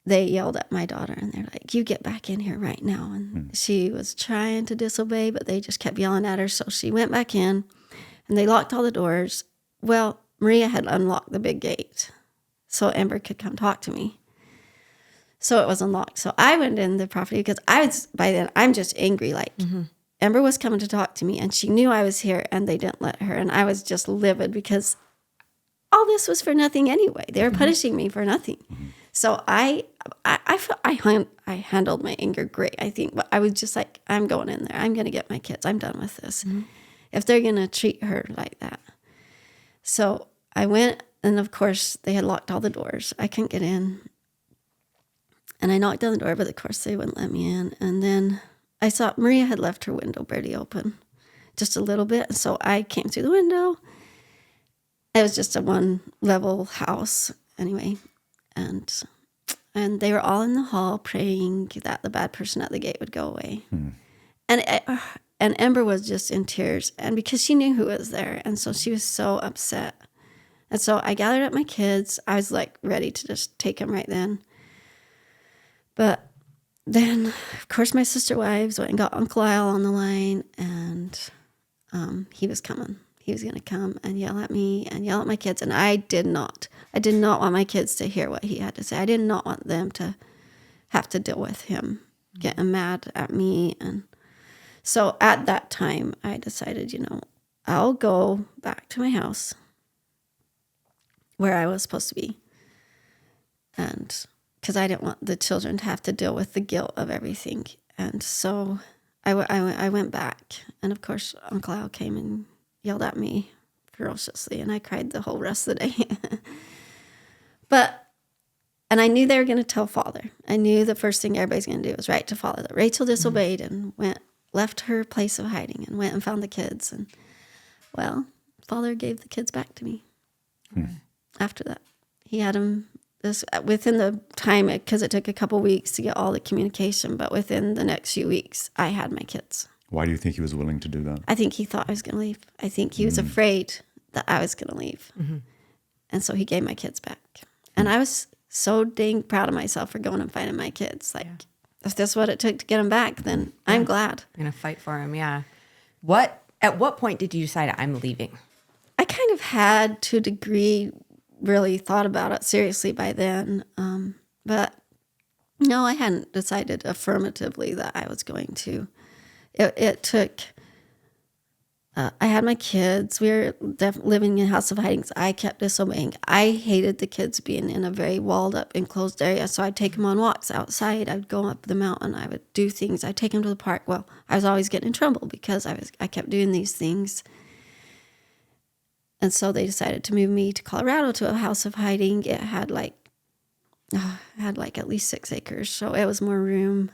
they yelled at my daughter. And they're like, you get back in here right now. And she was trying to disobey, but they just kept yelling at her. So she went back in, and they locked all the doors. Well, Maria had unlocked the big gate so Ember could come talk to me. So it was unlocked. So I went in the property because by then, I'm just angry. Like, Ember was coming to talk to me, and she knew I was here, and they didn't let her. And I was just livid because all this was for nothing anyway. They were punishing me for nothing. So I handled my anger great, I think. But I was just like, I'm going in there. I'm going to get my kids. I'm done with this. If they're going to treat her like that. So I went, and of course, they had locked all the doors. I couldn't get in. And I knocked on the door, but of course they wouldn't let me in. And then I saw Maria had left her window barely open, just a little bit. So I came through the window. It was just a 1-level house anyway. And they were all in the hall praying that the bad person at the gate would go away. And Ember was just in tears, and because she knew who was there. And so she was so upset. And so I gathered up my kids. I was like ready to just take them right then. But then, of course, my sister wives went and got Uncle Isle on the line, and he was coming. He was going to come and yell at me and yell at my kids, and I did not want my kids to hear what he had to say. I did not want them to have to deal with him getting mad at me. And so at that time, I decided, I'll go back to my house where I was supposed to be, and because I didn't want the children to have to deal with the guilt of everything. And so I went back. And, of course, Uncle Al came and yelled at me ferociously, and I cried the whole rest of the day. And I knew they were going to tell Father. I knew the first thing everybody's going to do was write to Father that Rachel disobeyed and left her place of hiding and went and found the kids. And, well, Father gave the kids back to me after that. He had them... within the time, because it took a couple weeks to get all the communication, but within the next few weeks, I had my kids. Why do you think he was willing to do that? I think he thought I was going to leave. I think he was afraid that I was going to leave. And so he gave my kids back. And I was so dang proud of myself for going and finding my kids. Like, if this is what it took to get them back, then I'm glad. I'm going to fight for them, yeah. At what point did you decide I'm leaving? I kind of had, to a degree, really thought about it seriously by then. But no, I hadn't decided affirmatively that I was going to. It took... I had my kids. We were living in a house of hiding. I kept disobeying. I hated the kids being in a very walled up, enclosed area. So I'd take them on walks outside. I'd go up the mountain. I would do things. I'd take them to the park. Well, I was always getting in trouble because I kept doing these things. And so they decided to move me to Colorado to a house of hiding. It had at least 6 acres. So it was more room.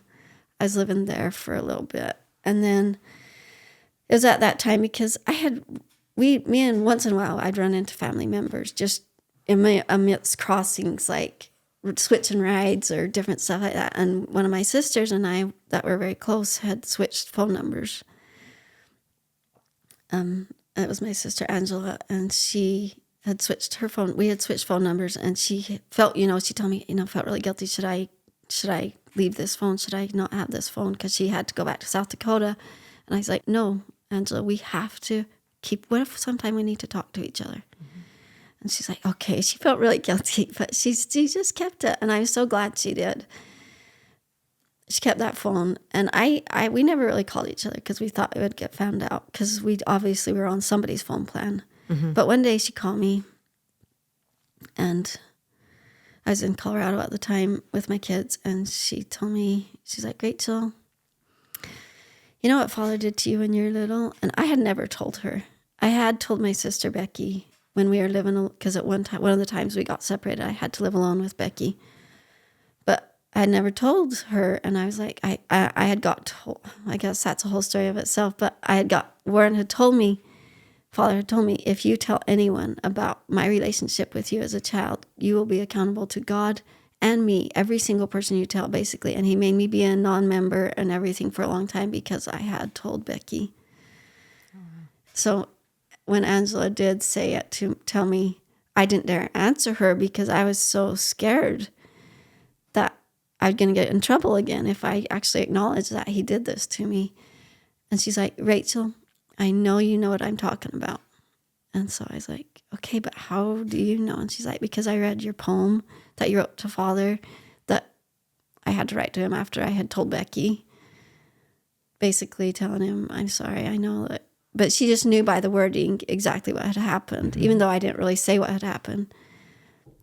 I was living there for a little bit. And then it was at that time because me and once in a while I'd run into family members just amidst crossings, like switching rides or different stuff like that. And one of my sisters and I that were very close had switched phone numbers. It was my sister Angela, and she had switched her phone. We had switched phone numbers, and she felt, she told me, felt really guilty. Should I leave this phone? Should I not have this phone? Because she had to go back to South Dakota. And I was like, no, Angela, we have to what if sometime we need to talk to each other? Mm-hmm. And she's like, okay. She felt really guilty, but she just kept it. And I was so glad she did. She kept that phone. And we never really called each other because we thought it would get found out because we obviously were on somebody's phone plan. Mm-hmm. But one day she called me, and I was in Colorado at the time with my kids, and she told me, she's like, Rachel, you know what Father did to you when you were little? And I had never told her. I had told my sister Becky when we were living, because at one of the times we got separated, I had to live alone with Becky. But I had never told her, and I was like, I had got told, I guess that's a whole story of itself, but Warren had told me, Father had told me, if you tell anyone about my relationship with you as a child, you will be accountable to God and me, every single person you tell, basically. And he made me be a non-member and everything for a long time because I had told Becky. Mm-hmm. So when Angela did say it to tell me, I didn't dare answer her because I was so scared that I was going to get in trouble again if I actually acknowledged that he did this to me. And she's like, Rachel, I know you know what I'm talking about. And so I was like, okay, but how do you know? And she's like, because I read your poem that you wrote to Father that I had to write to him after I had told Becky, basically telling him, I'm sorry, I know that. But she just knew by the wording exactly what had happened. Mm-hmm. Even though I didn't really say what had happened,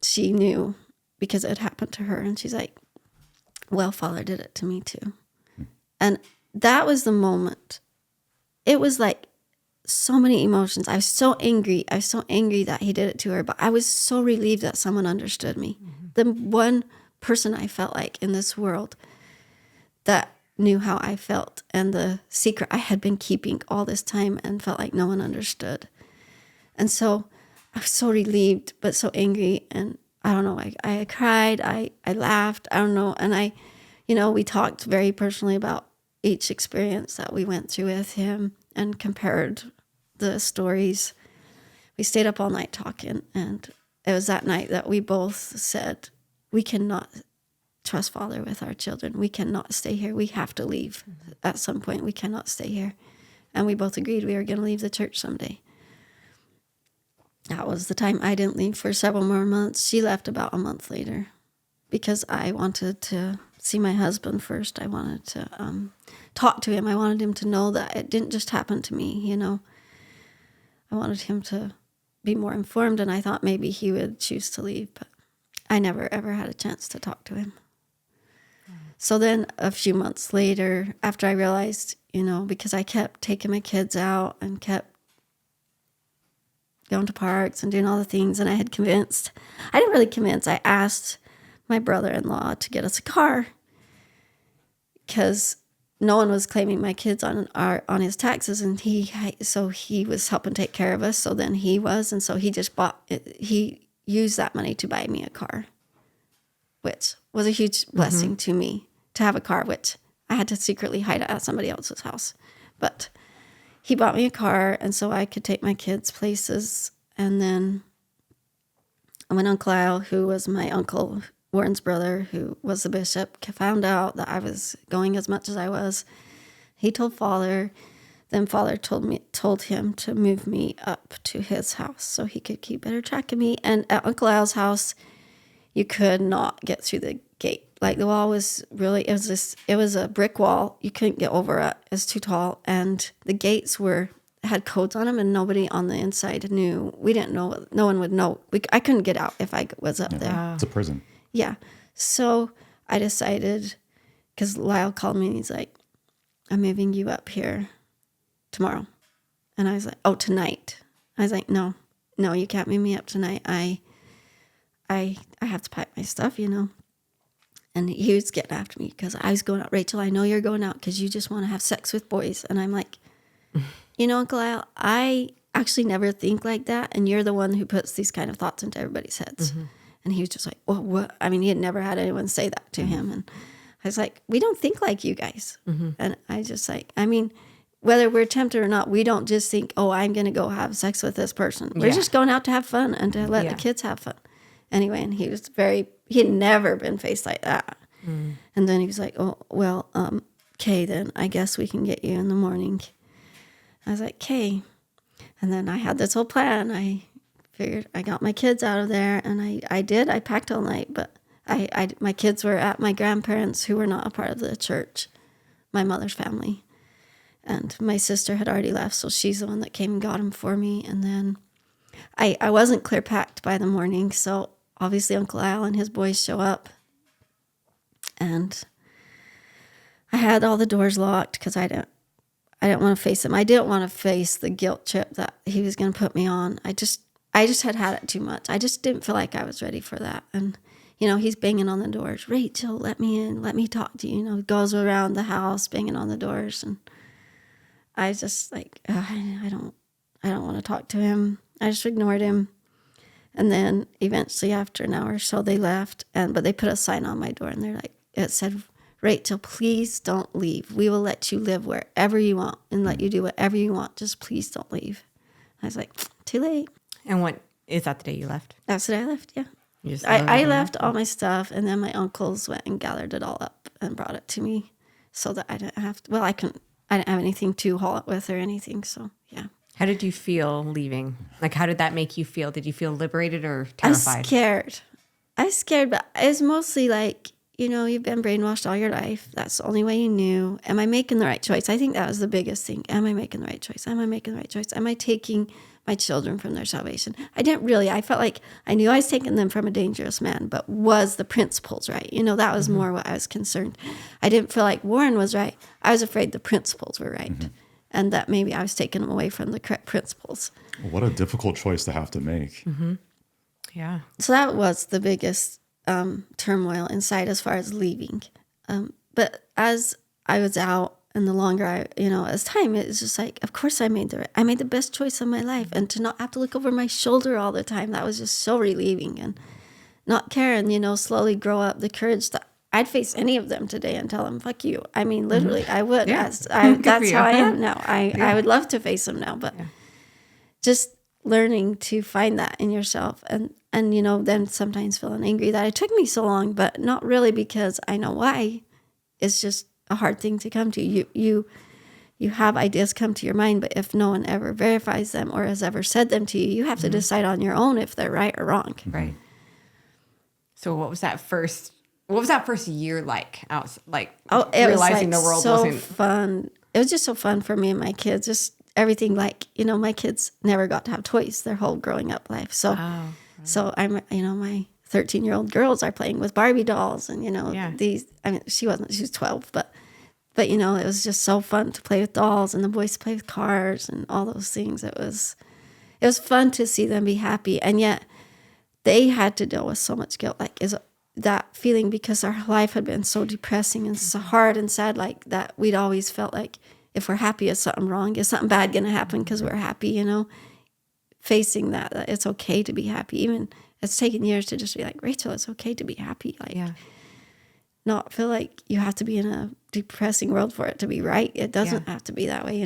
she knew because it had happened to her. And she's like, well, Father did it to me too. Mm-hmm. And that was the moment. It was like so many emotions. I was so angry. I was so angry that he did it to her, but I was so relieved that someone understood me. Mm-hmm. The one person I felt like in this world that knew how I felt and the secret I had been keeping all this time and felt like no one understood. And so I was so relieved, but so angry. And I don't know, I cried, I laughed, I don't know. And we talked very personally about each experience that we went through with him and compared the stories. We stayed up all night talking, and it was that night that we both said, we cannot trust Father with our children. We cannot stay here. We have to leave at some point. We cannot stay here. And we both agreed we were going to leave the church someday. That was the time. I didn't leave for several more months. She left about a month later because I wanted to see my husband first. I wanted to talk to him. I wanted him to know that it didn't just happen to me, I wanted him to be more informed, and I thought maybe he would choose to leave, but I never, ever had a chance to talk to him. So then a few months later, after I realized, because I kept taking my kids out and kept going to parks and doing all the things, and I didn't really convince, I asked my brother-in-law to get us a car because no one was claiming my kids on his taxes, and so he was helping take care of us. So then he was, and so he just he used that money to buy me a car, which was a huge blessing to me to have a car, which I had to secretly hide at somebody else's house. But he bought me a car, and so I could take my kids places. And then when Uncle Al, who was my uncle Warren's brother, who was the bishop, found out that I was going as much as I was, he told Father. then Father told him to move me up to his house so he could keep better track of me. And at Uncle Al's house, you could not get through the gate. Like the wall was really, it was a brick wall. You couldn't get over it. It's too tall. And the gates had codes on them, and nobody on the inside knew. We didn't know. No one would know. I couldn't get out if I was up there. It's a prison. Yeah. So I decided, because Lyle called me and he's like, I'm moving you up here tomorrow. And I was like, oh, tonight. I was like, no, you can't move me up tonight. I have to pack my stuff, And he was getting after me because I was going out. Rachel, I know you're going out because you just want to have sex with boys. And I'm like, Uncle Lyle, I actually never think like that. And you're the one who puts these kind of thoughts into everybody's heads. Mm-hmm. And he was just like, well, what? I mean, he had never had anyone say that to him. And I was like, we don't think like you guys. Mm-hmm. And I just like, I mean, whether we're tempted or not, we don't just think, oh, I'm going to go have sex with this person. We're just going out to have fun and to let the kids have fun. Anyway, and he had never been faced like that. Mm. And then he was like, oh, well, okay, then I guess we can get you in the morning. I was like, okay. And then I had this whole plan. I figured I got my kids out of there, and I did. I packed all night, but my kids were at my grandparents, who were not a part of the church, my mother's family. And my sister had already left, so she's the one that came and got them for me. And then I wasn't clear packed by the morning, so obviously Uncle Al and his boys show up. And I had all the doors locked because I didn't want to face him. I didn't want to face the guilt trip that he was going to put me on. I just had it too much. I just didn't feel like I was ready for that. And, he's banging on the doors. Rachel, let me in. Let me talk to you. Goes around the house banging on the doors. And I was just like, I don't want to talk to him. I just ignored him. And then eventually after an hour or so they left. But they put a sign on my door, and it said, Rachel, please don't leave. We will let you live wherever you want and let you do whatever you want. Just please don't leave. I was like, too late. And what is that the day you left? That's the day I left, yeah. I left all my stuff, and then my uncles went and gathered it all up and brought it to me so that I didn't have to, I didn't have anything to haul it with or anything, so yeah. How did you feel leaving? Like, how did that make you feel? Did you feel liberated or terrified? I was scared, but it was mostly like, you've been brainwashed all your life. That's the only way you knew. Am I making the right choice? I think that was the biggest thing. Am I making the right choice? Am I making the right choice? Am I taking my children from their salvation? I felt like I knew I was taking them from a dangerous man, but was the principles right? That was more what I was concerned. I didn't feel like Warren was right. I was afraid the principles were right. Mm-hmm. And that maybe I was taking them away from the correct principles. What a difficult choice to have to make. Mm-hmm. Yeah. So that was the biggest turmoil inside as far as leaving. But as I was out, and the longer as time, it was just like, of course I made the best choice of my life. And to not have to look over my shoulder all the time, that was just so relieving. And not care and, slowly grow up the courage that I'd face any of them today and tell them, fuck you. I mean, literally, I would. Yeah. That's how I am now. I would love to face them now, but just learning to find that in yourself and then sometimes feeling angry that it took me so long, but not really because I know why. It's just a hard thing to come to. You have ideas come to your mind, but if no one ever verifies them or has ever said them to you, you have to decide on your own if they're right or wrong. Right. So what was that first year like? Realizing the world wasn't fun. It was just so fun for me and my kids. Just everything, my kids never got to have toys their whole growing up life. So, so I'm, my 13-year-old girls are playing with Barbie dolls, and these. I mean, she was 12, but it was just so fun to play with dolls, and the boys play with cars and all those things. It was fun to see them be happy, and yet they had to deal with so much guilt. Is that feeling because our life had been so depressing and so hard and sad, like that we'd always felt like if we're happy, is something wrong? Is something bad going to happen because we're happy? Facing that it's okay to be happy. Even it's taken years to just be like, Rachel, it's okay to be happy. Not feel like you have to be in a depressing world for it to be right. It doesn't have to be that way,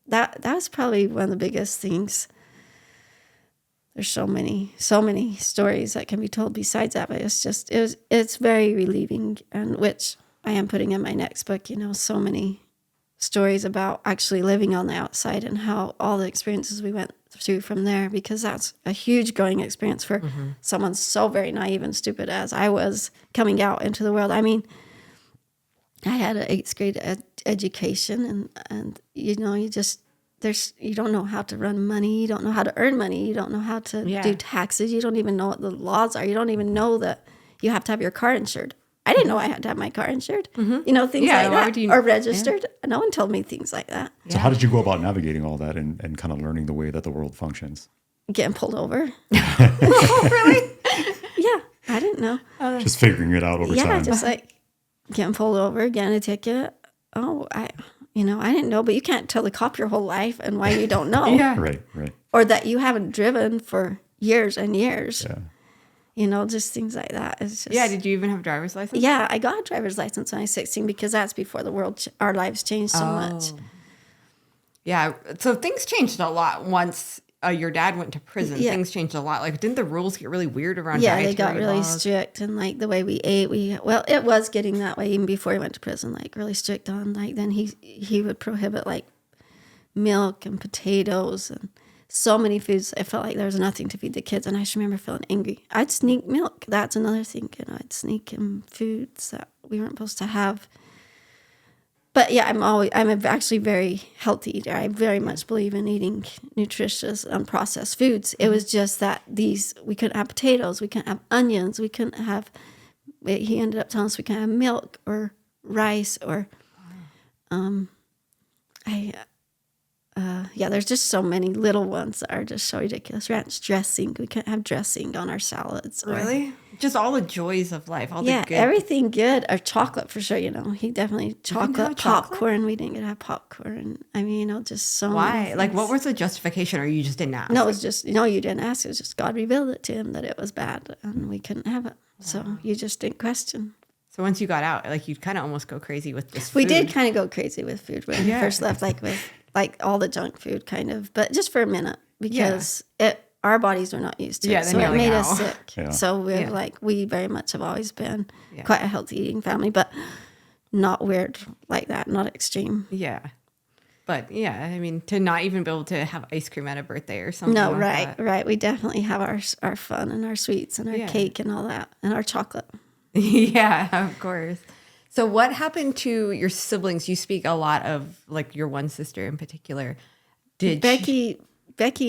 That was probably one of the biggest things. There's so many stories that can be told besides that, but it's very relieving, and which I am putting in my next book, so many stories about actually living on the outside and how all the experiences we went through from there, because that's a huge growing experience for someone so very naive and stupid as I was coming out into the world. I mean, I had an 8th grade education, and you know, you don't know how to run money, you don't know how to earn money, you don't know how to do taxes, you don't even know what the laws are, you don't even know that you have to have your car insured. I didn't know I had to have my car insured. You know, things like that, or registered. No one told me things like that. So how did you go about navigating all that and kind of learning the way that the world functions? Getting pulled over. Oh, really? Yeah, I didn't know. Just figuring it out over time. Yeah, just like getting pulled over, getting a ticket. Oh, I didn't know, but you can't tell the cop your whole life and why you don't know. Right. Or that you haven't driven for years and years. Yeah. You know, just things like that. It's just, Yeah. Did you even have a driver's license? Yeah, I got a driver's license when I was 16 because that's before our lives changed so much. Yeah. So things changed a lot once your dad went to prison. Yeah. Things changed a lot. Like, didn't the rules get really weird around Yeah, dietary they got really laws? strict, and like the way we ate, it was getting that way even before he went to prison. Like really strict on, like then he would prohibit like milk and potatoes and so many foods. I felt like there was nothing to feed the kids, and I just remember feeling angry. I'd sneak milk. That's another thing, you know. I'd sneak in foods that we weren't supposed to have. But yeah, I'm actually very healthy eater. I very much believe in eating nutritious, unprocessed foods. It was just that we couldn't have potatoes, we couldn't have onions, we couldn't have. He ended up telling us we couldn't have milk or rice or, there's just so many little ones that are just so ridiculous. Ranch dressing, we couldn't have dressing on our salads. Really? Just all the joys of life. All the good. Everything good. Or chocolate for sure, you know. He definitely chocolate, popcorn. We didn't get to have popcorn. I mean, you know, just so Why? many Like, things. what was the justification, or you just didn't ask? No, it was just, you didn't ask. It was just God revealed it to him that it was bad and we couldn't have it. So you just didn't question. So once you got out, like, you'd kind of almost go crazy with this food. We did kind of go crazy with food when we first left, like with like all the junk food kind of, but just for a minute because our bodies were not used to it. So it made us sick. Yeah. So we're we very much have always been quite a healthy eating family, but not weird like that, not extreme. Yeah. But yeah, I mean, to not even be able to have ice cream at a birthday or something. No, like that. right. We definitely have our fun and our sweets and our cake and all that and our chocolate. Yeah, of course. So what happened to your siblings? You speak a lot of like your one sister in particular. Becky,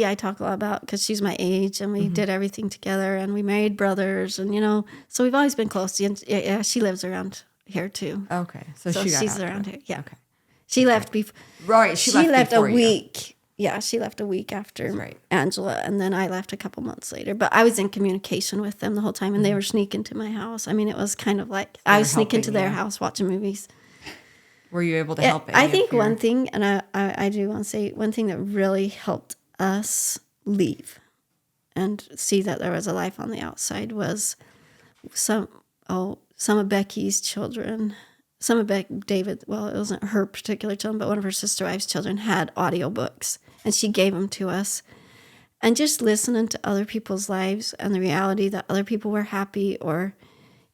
I talk a lot about because she's my age and we did everything together and we married brothers and, so we've always been close. And yeah, she lives around here too. Okay. So she's around here. Yeah. Okay. She left before. Right. She left a week. Yeah, she left a week after Angela, and then I left a couple months later. But I was in communication with them the whole time, and they were sneaking to my house. I mean, it was kind of like I was sneaking to their house watching movies. Were you able to help? I think one thing, and I do want to say, one thing that really helped us leave and see that there was a life on the outside was some of Becky's children. Some of David, well, it wasn't her particular children, but one of her sister wives' children had audiobooks, and she gave them to us. And just listening to other people's lives and the reality that other people were happy or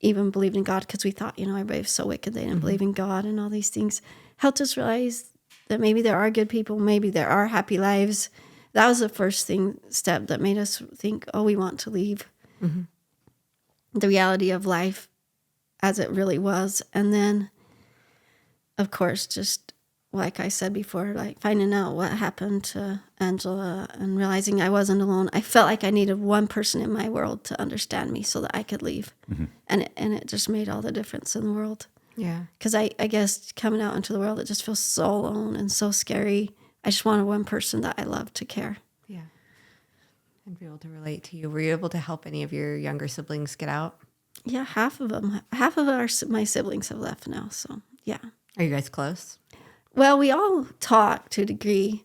even believed in God, because we thought, everybody was so wicked, they didn't believe in God and all these things, helped us realize that maybe there are good people, maybe there are happy lives. That was the first step that made us think, we want to leave the reality of life as it really was. And then, of course, just like I said before, like finding out what happened to Angela and realizing I wasn't alone. I felt like I needed one person in my world to understand me so that I could leave. And it just made all the difference in the world. Yeah. Because I guess coming out into the world, it just feels so alone and so scary. I just wanted one person that I loved to care. Yeah. And be able to relate to you. Were you able to help any of your younger siblings get out? Yeah, half of my siblings have left now. So, yeah. Are you guys close? Well, we all talk to a degree.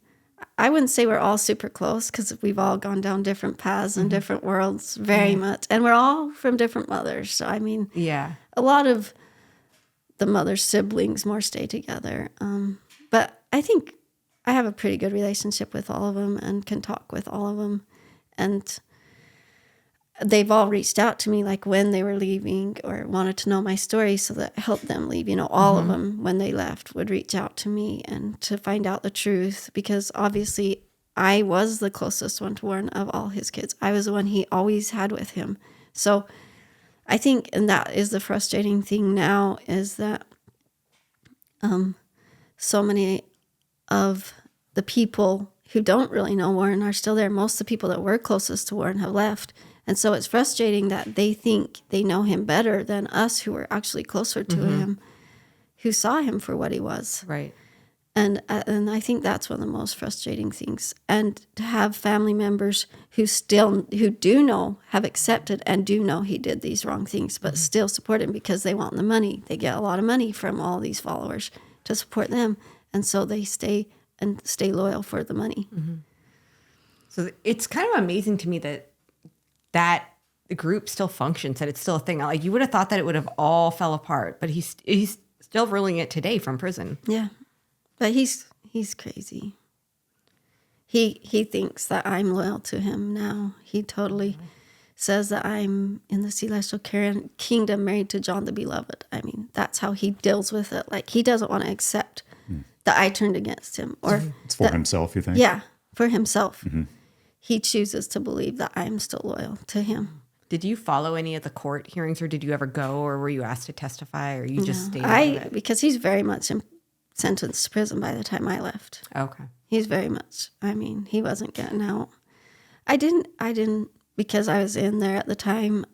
I wouldn't say we're all super close because we've all gone down different paths and different worlds very much. And we're all from different mothers. So, I mean, a lot of the mother's siblings more stay together. But I think I have a pretty good relationship with all of them and can talk with all of them. And they've all reached out to me, like when they were leaving or wanted to know my story, so that helped them leave. All of them, when they left, would reach out to me and to find out the truth, because obviously I was the closest one to Warren of all his kids. I was the one he always had with him. So I think, and that is the frustrating thing now, is that so many of the people who don't really know Warren are still there. Most of the people that were closest to Warren have left. And so it's frustrating that they think they know him better than us, who were actually closer to him, who saw him for what he was. Right. And I think that's one of the most frustrating things. And to have family members who do know, have accepted and do know he did these wrong things, but still support him because they want the money. They get a lot of money from all these followers to support them. And so they stay loyal for the money. So it's kind of amazing to me that the group still functions, that it's still a thing. Like, you would have thought that it would have all fell apart, but he's still ruling it today from prison. Yeah. But he's crazy. He thinks that I'm loyal to him now. He totally says that I'm in the celestial kingdom married to John the Beloved. I mean, that's how he deals with it. Like, he doesn't want to accept that I turned against him. Or it's for himself, you think? Yeah, for himself. He chooses to believe that I'm still loyal to him. Did you follow any of the court hearings, or did you ever go, or were you asked to testify, or you just stayed out of it? Because he's very much sentenced to prison by the time I left. Okay. He's very much, he wasn't getting out. I didn't, because I was in there at the time.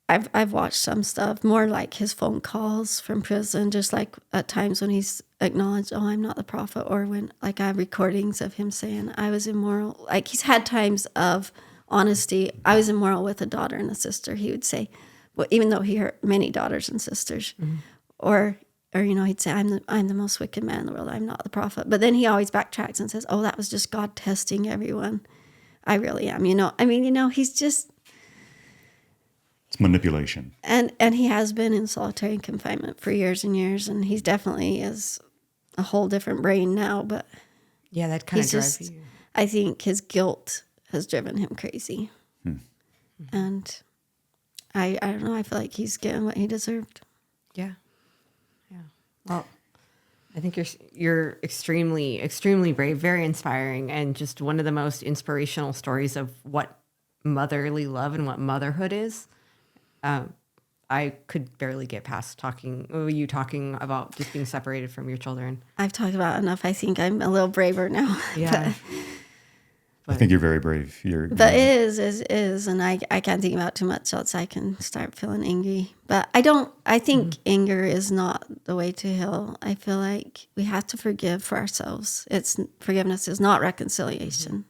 I've watched some stuff, more like his phone calls from prison, just like at times when he's acknowledged, oh, I'm not the prophet, or when, like, I have recordings of him saying I was immoral. Like, he's had times of honesty. I was immoral with a daughter and a sister, he would say. Well, even though he hurt many daughters and sisters. Or he'd say, I'm the most wicked man in the world. I'm not the prophet. But then he always backtracks and says, oh, that was just God testing everyone. I really am, he's just... It's manipulation. And he has been in solitary confinement for years and years, and he's definitely is a whole different brain now, but... Yeah, that kind of drives you. I think his guilt has driven him crazy. And I don't know, I feel like he's getting what he deserved. Yeah. Well, I think you're extremely, extremely brave, very inspiring, and just one of the most inspirational stories of what motherly love and what motherhood is. I could barely get past you talking about just being separated from your children. I've talked about it enough. I think I'm a little braver now. Yeah. I think you're very brave. But it is, and I can't think about too much else. I can start feeling angry. But I think anger is not the way to heal. I feel like we have to forgive for ourselves. Forgiveness is not reconciliation.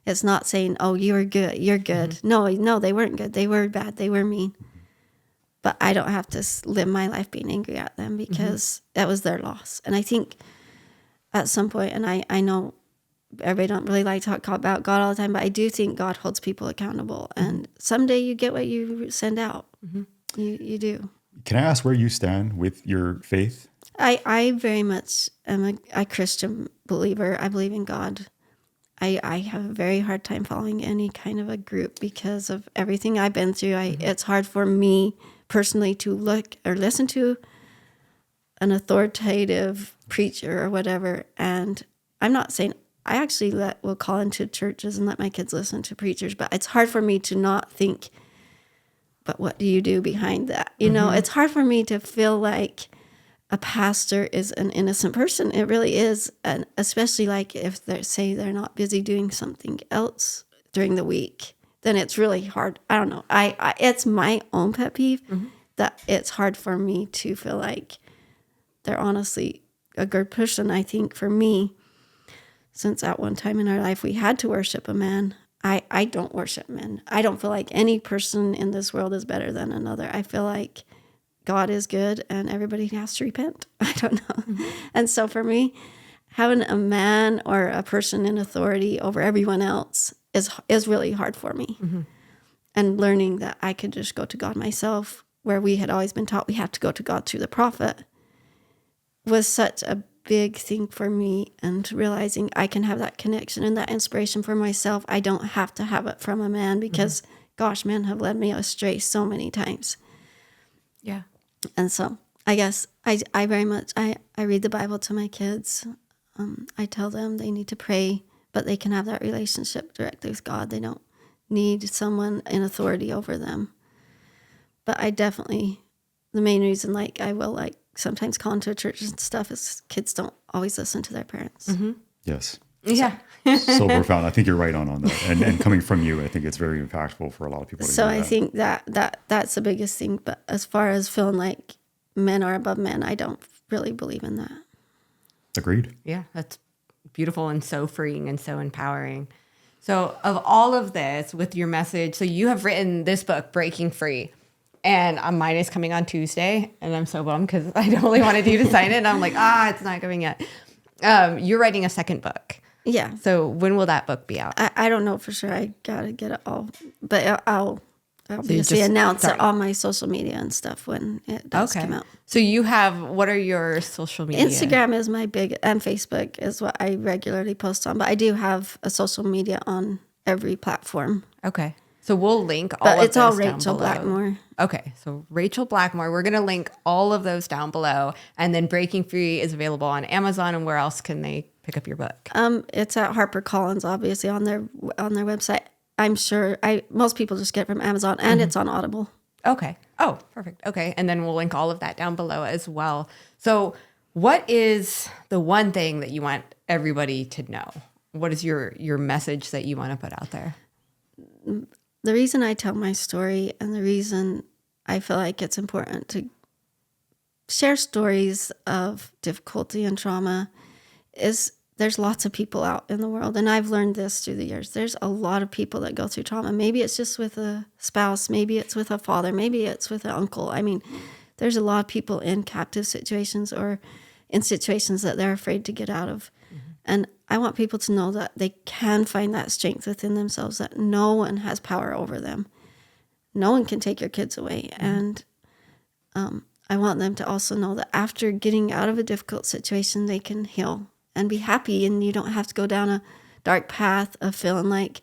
It's not saying, oh, you were good, you're good. No, they weren't good. They were bad. They were mean. But I don't have to live my life being angry at them, because that was their loss. And I think at some point, and I know everybody don't really like to talk about God all the time, but I do think God holds people accountable. And someday you get what you send out. You do. Can I ask where you stand with your faith? I very much am a Christian believer. I believe in God. I have a very hard time following any kind of a group because of everything I've been through. It's hard for me personally to look or listen to an authoritative preacher or whatever. And I'm not saying I actually will call into churches and let my kids listen to preachers, but it's hard for me to not think, but what do you do behind that? It's hard for me to feel like a pastor is an innocent person. It really is. And especially like if they're not busy doing something else during the week, then it's really hard. I don't know. It's my own pet peeve that it's hard for me to feel like they're honestly a good person. I think for me, since at one time in our life we had to worship a man, I don't worship men. I don't feel like any person in this world is better than another. I feel like God is good and everybody has to repent. I don't know. And so for me, having a man or a person in authority over everyone else is really hard for me. And learning that I could just go to God myself, where we had always been taught we have to go to God through the prophet, was such a big thing for me, and realizing I can have that connection and that inspiration for myself. I don't have to have it from a man because, gosh, men have led me astray so many times. Yeah. And so I guess I very much, I read the Bible to my kids. I tell them they need to pray, but they can have that relationship directly with God. They don't need someone in authority over them. But I definitely, the main reason, like, I will, like, sometimes call into a church and stuff is kids don't always listen to their parents. Yes. Yeah. So profound. I think you're right on that. And coming from you, I think it's very impactful for a lot of people. So I that. think that's the biggest thing. But as far as feeling like men are above men, I don't really believe in that. Agreed. Yeah, that's beautiful and so freeing and so empowering. So of all of this with your message, so you have written this book, Breaking Free, and mine is coming on Tuesday, and I'm so bummed because I totally wanted you to sign it, and I'm like, it's not coming yet. You're writing a second book. Yeah. So when will that book be out? I don't know for sure. I got to get it all. But I'll obviously just announce start. it on my social media and stuff when it does come out. So you have, what are your social media? Instagram is my big, and Facebook is what I regularly post on. But I do have a social media on every platform. Okay. So we'll link all But of it's all those down Rachel below. Blackmore. Okay. So Rachel Blackmore, we're going to link all of those down below. And then Breaking Free is available on Amazon. And where else can they pick up your book? It's at HarperCollins, obviously, on their website. I'm sure most people just get it from Amazon, and it's on Audible. Okay. Oh, perfect. Okay. And then we'll link all of that down below as well. So what is the one thing that you want everybody to know? What is your message that you want to put out there? The reason I tell my story, and the reason I feel like it's important to share stories of difficulty and trauma, is there's lots of people out in the world. And I've learned this through the years. There's a lot of people that go through trauma. Maybe it's just with a spouse. Maybe it's with a father. Maybe it's with an uncle. I mean, there's a lot of people in captive situations or in situations that they're afraid to get out of. And I want people to know that they can find that strength within themselves, that no one has power over them. No one can take your kids away. And I want them to also know that after getting out of a difficult situation, they can heal and be happy. And you don't have to go down a dark path of feeling like,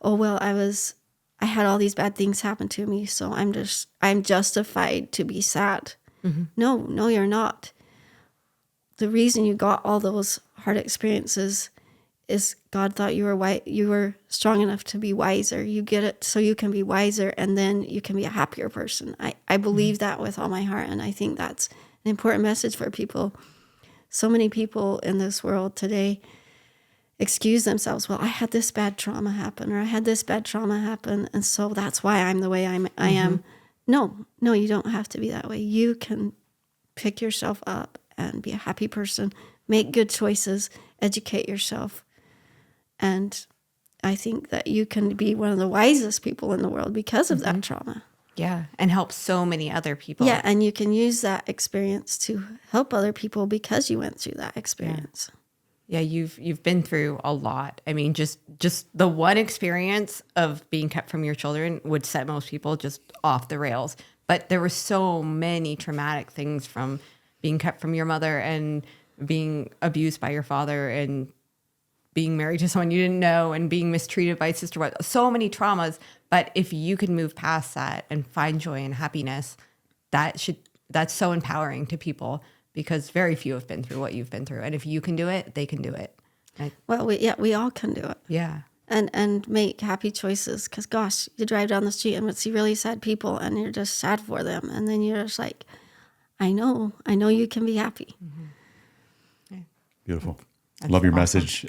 oh, well, I had all these bad things happen to me, so I'm justified to be sad. No, you're not. The reason you got all those hard experiences is God thought you were strong enough to be wiser. You get it so you can be wiser, and then you can be a happier person. I believe that with all my heart, and I think that's an important message for people. So many people in this world today excuse themselves. Well, I had this bad trauma happen, or I had this bad trauma happen, and so that's why I'm the way I am. No, you don't have to be that way. You can pick yourself up and be a happy person, make good choices, educate yourself. And I think that you can be one of the wisest people in the world because of that trauma. Yeah. And help so many other people. Yeah. And you can use that experience to help other people because you went through that experience. Yeah. You've been through a lot. I mean, just the one experience of being kept from your children would set most people just off the rails. But there were so many traumatic things, from being kept from your mother and being abused by your father and being married to someone you didn't know and being mistreated by sister. So many traumas. But if you can move past that and find joy and happiness, that's so empowering to people, because very few have been through what you've been through. And if you can do it, they can do it. Well, we all can do it. Yeah. And make happy choices. Because, gosh, you drive down the street and see really sad people, and you're just sad for them. And then you're just like, I know you can be happy. Yeah. Beautiful. That's Love your awesome. message.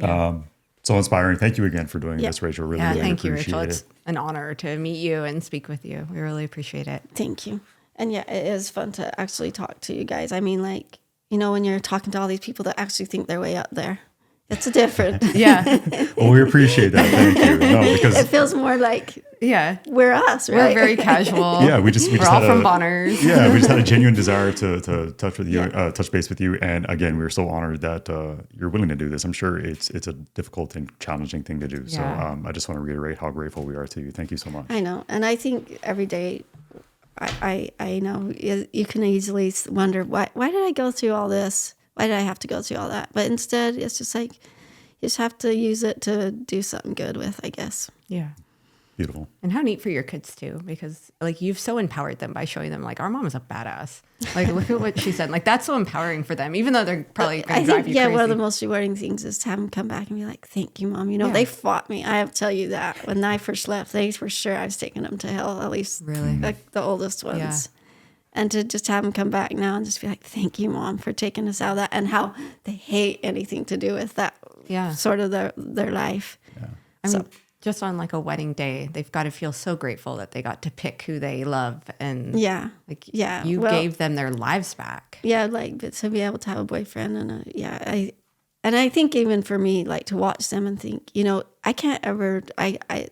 So inspiring. Thank you again for doing this, Rachel. Really Thank you, appreciate Rachel. it. It's an honor to meet you and speak with you. We really appreciate it. Thank you. And yeah, it is fun to actually talk to you guys. I mean, like, when you're talking to all these people that actually think they're way up there, it's different. Yeah. Well, we appreciate that. Thank you. No, because it feels more like we're us, right? We're very casual. Yeah, we just we're all from Bonners. Yeah, we just had a genuine desire to touch with you, touch base with you. And again, we're so honored that you're willing to do this. I'm sure it's a difficult and challenging thing to do. So I just want to reiterate how grateful we are to you. Thank you so much. I know, and I think every day, I know you can easily wonder why did I go through all this? Why did I have to go through all that? But instead, it's just like, you just have to use it to do something good with, I guess. Yeah. Beautiful. And how neat for your kids too, because like you've so empowered them by showing them like our mom is a badass. Like look at what she said. Like that's so empowering for them, even though they're probably going to drive you crazy. One of the most rewarding things is to have them come back and be like, "Thank you, Mom." You know, they fought me. I have to tell you that when I first left, they were sure I was taking them to hell. At least, really, like the oldest ones. Yeah. And to just have them come back now and just be like, "Thank you, Mom, for taking us out of that," and how they hate anything to do with that. Yeah. Sort of their life. Yeah. I mean, just on like a wedding day, they've got to feel so grateful that they got to pick who they love. And you gave them their lives back. Yeah. Like to be able to have a boyfriend and I think even for me, like to watch them and think, you know, I can't ever,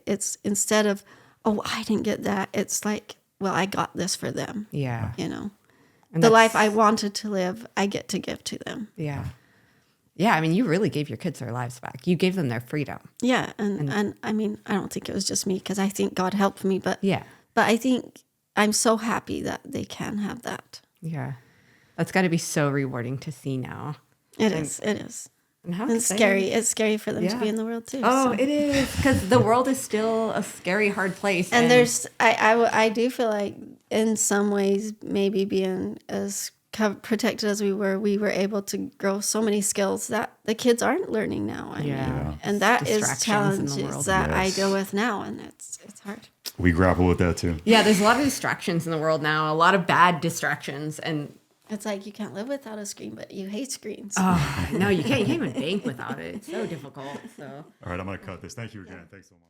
it's instead of, oh, I didn't get that. It's like, well, I got this for them. Yeah. You know, and the life I wanted to live, I get to give to them. Yeah. Yeah, I mean, you really gave your kids their lives back. You gave them their freedom. Yeah, and I mean, I don't think it was just me because I think God helped me, but I think I'm so happy that they can have that. Yeah, that's got to be so rewarding to see now. It is. And how it's scary. It's scary for them to be in the world too. Oh, so. It is, because the world is still a scary, hard place. And there's, I do feel like in some ways maybe being as protected as we were able to grow so many skills that the kids aren't learning now. I mean, and that is challenges that I deal with now, and it's hard. We grapple with that too. Yeah, there's a lot of distractions in the world now, a lot of bad distractions, and it's like you can't live without a screen, but you hate screens. Oh, no, you can't. You can't even bank without it. It's so difficult. So. All right, I'm going to cut this. Thank you again. Thanks so much.